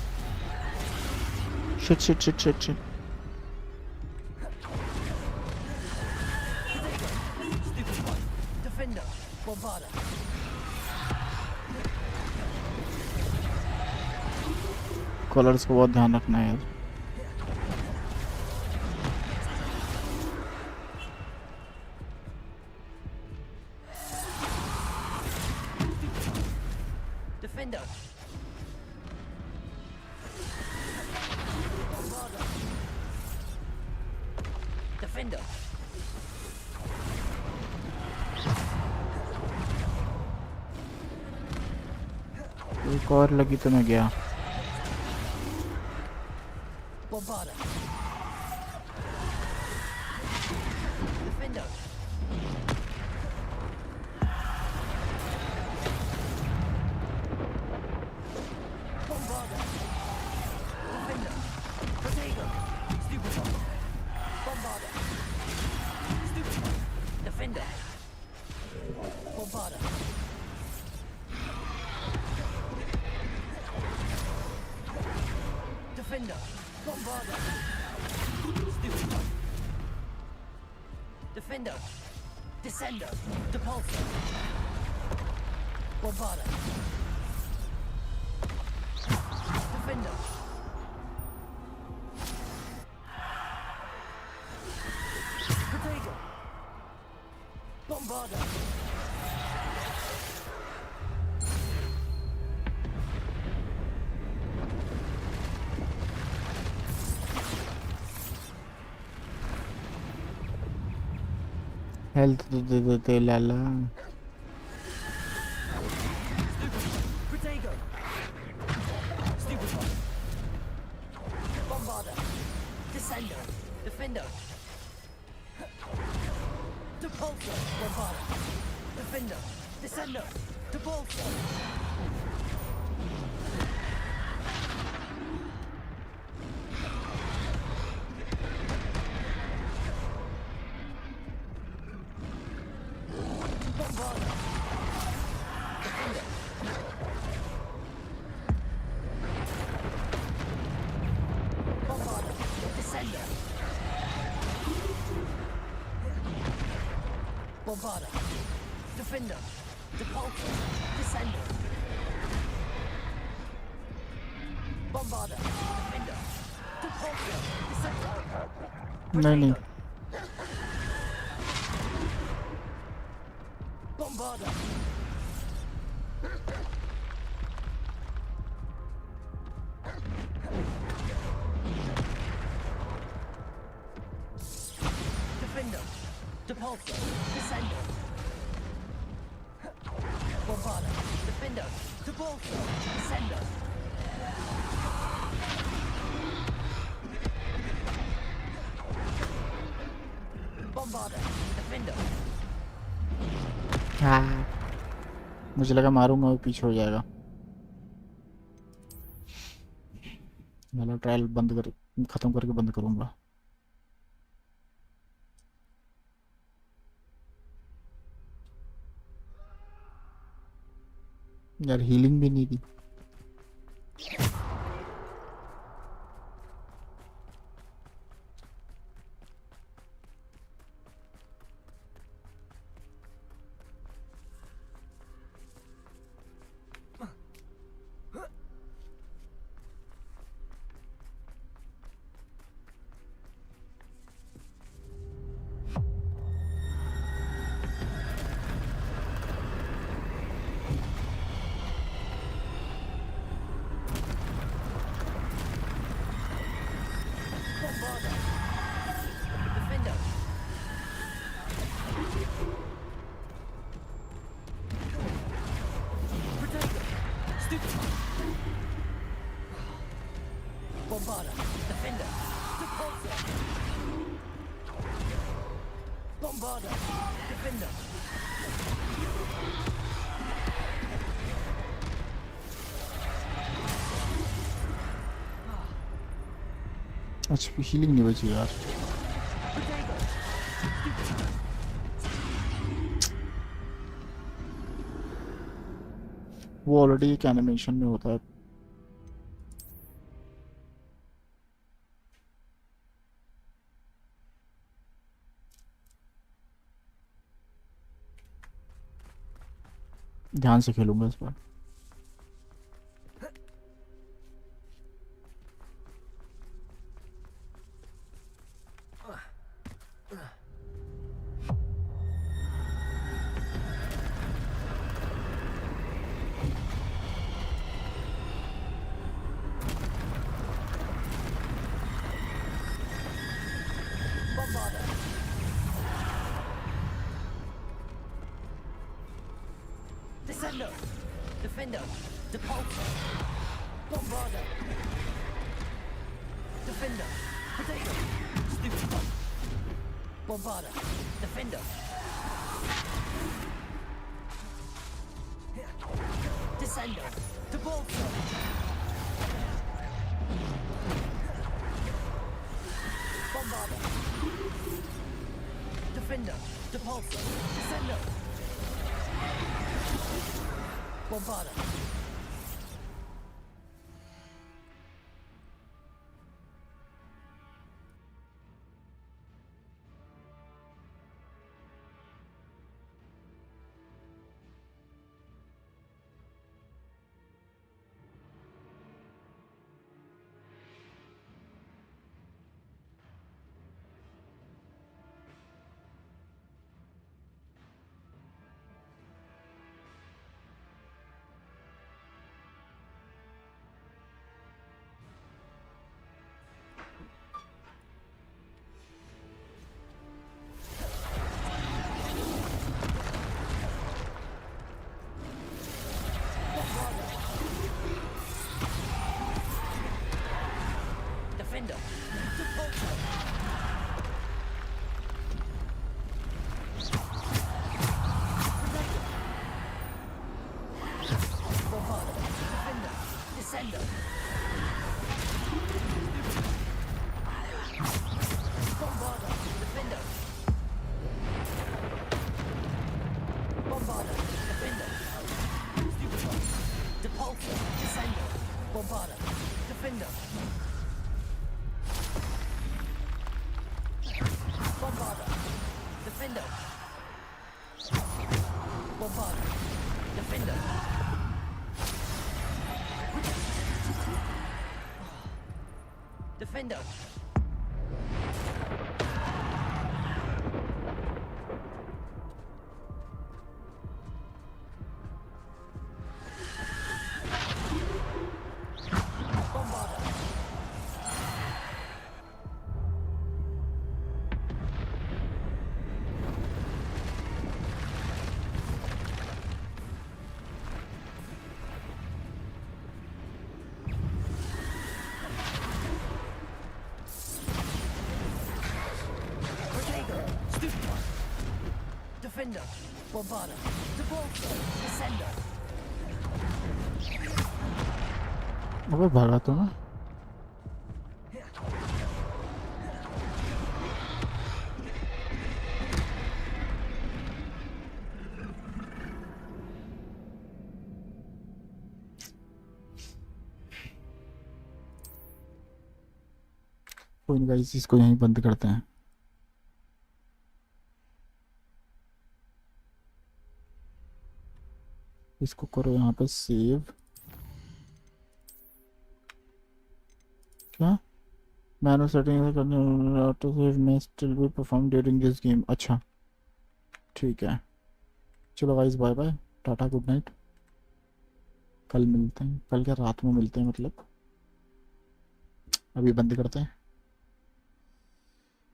Shit shit shit shit shit Stupid one. Defender. Bombarder. Colours को बहुत ध्यान रखना है यार Defender. Bombarder. Defender. एक और लगी तो मैं गया Bombarder. Defender. Bombarder. Defender. Protego. Stupid one. Bombarder. Stupid one. Defender. Bombarder. Defender. Bombarder. Stupid one. Defender. Descender. Depulsor. Bombarder. Defender. Protego. Bombarder. Health तो दे देते लाला Protego. Stupid one. Bombarder. Descender. Defender. Depulsor. Bombarder. Defender. Descender. Depulsor. Bombarder. Defender. Bombarder. Descender. Bombarder. Defender. Depulsor. Descender. Bombarder. Defender. Depulsor. Descender. नहीं नहीं Bombarder. Defender. Depulsor. Descender. Bombarder. Defender. Depulsor. Descender. Bombarder. Defender. हाँ मुझे लगा मारूंगा वो पीछे हो जाएगा मैं ट्रायल बंद कर खत्म करके बंद करूंगा यार हीलिंग भी नहीं दी Bombarda, defender, repulsor. Bombarda, defender. अच्छा हीलिंग नहीं बची यार। वो ऑलरेडी एक एनिमेशन में होता है। ध्यान से खेलूंगा इस बार। Descender, defender, depulsor, bombarder, defender, potato, stupid, bombarder, defender, descender, depulsor, bombarder, defender, depulsor, descender. Bombarda. Defender. Depulsor. Bombarda. Defender. Descender. Bombarda. Defender. Bombarda. Defender. Stupid. Depulsor. Descender. Bombarda. Defender. Bombarda. Defender. Bombarda. Defender. Defender. Bombarda. Defender, Bombarda, Depulsor, Descender. अबे भागा तो ना। कोई नहीं guys, इसको यहीं बंद करते हैं। इसको करो यहाँ पे सेव। क्या मैनुअल सेटिंग करने ऑटो सेव में still be perform during this game. अच्छा ठीक है, चलो guys bye bye, tata good night. कल मिलते हैं, कल क्या रात में मिलते हैं, मतलब अभी बंद करते हैं।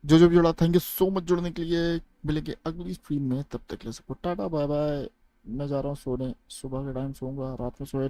जो भी जुड़ा, थैंक यू सो मच जुड़ने के लिए। मिलेंगे अगली स्ट्रीम में, तब तक के लिए सबको टाटा बाय बाय। मैं जा रहा हूँ सोने, सुबह के टाइम सोऊंगा, रात में सोए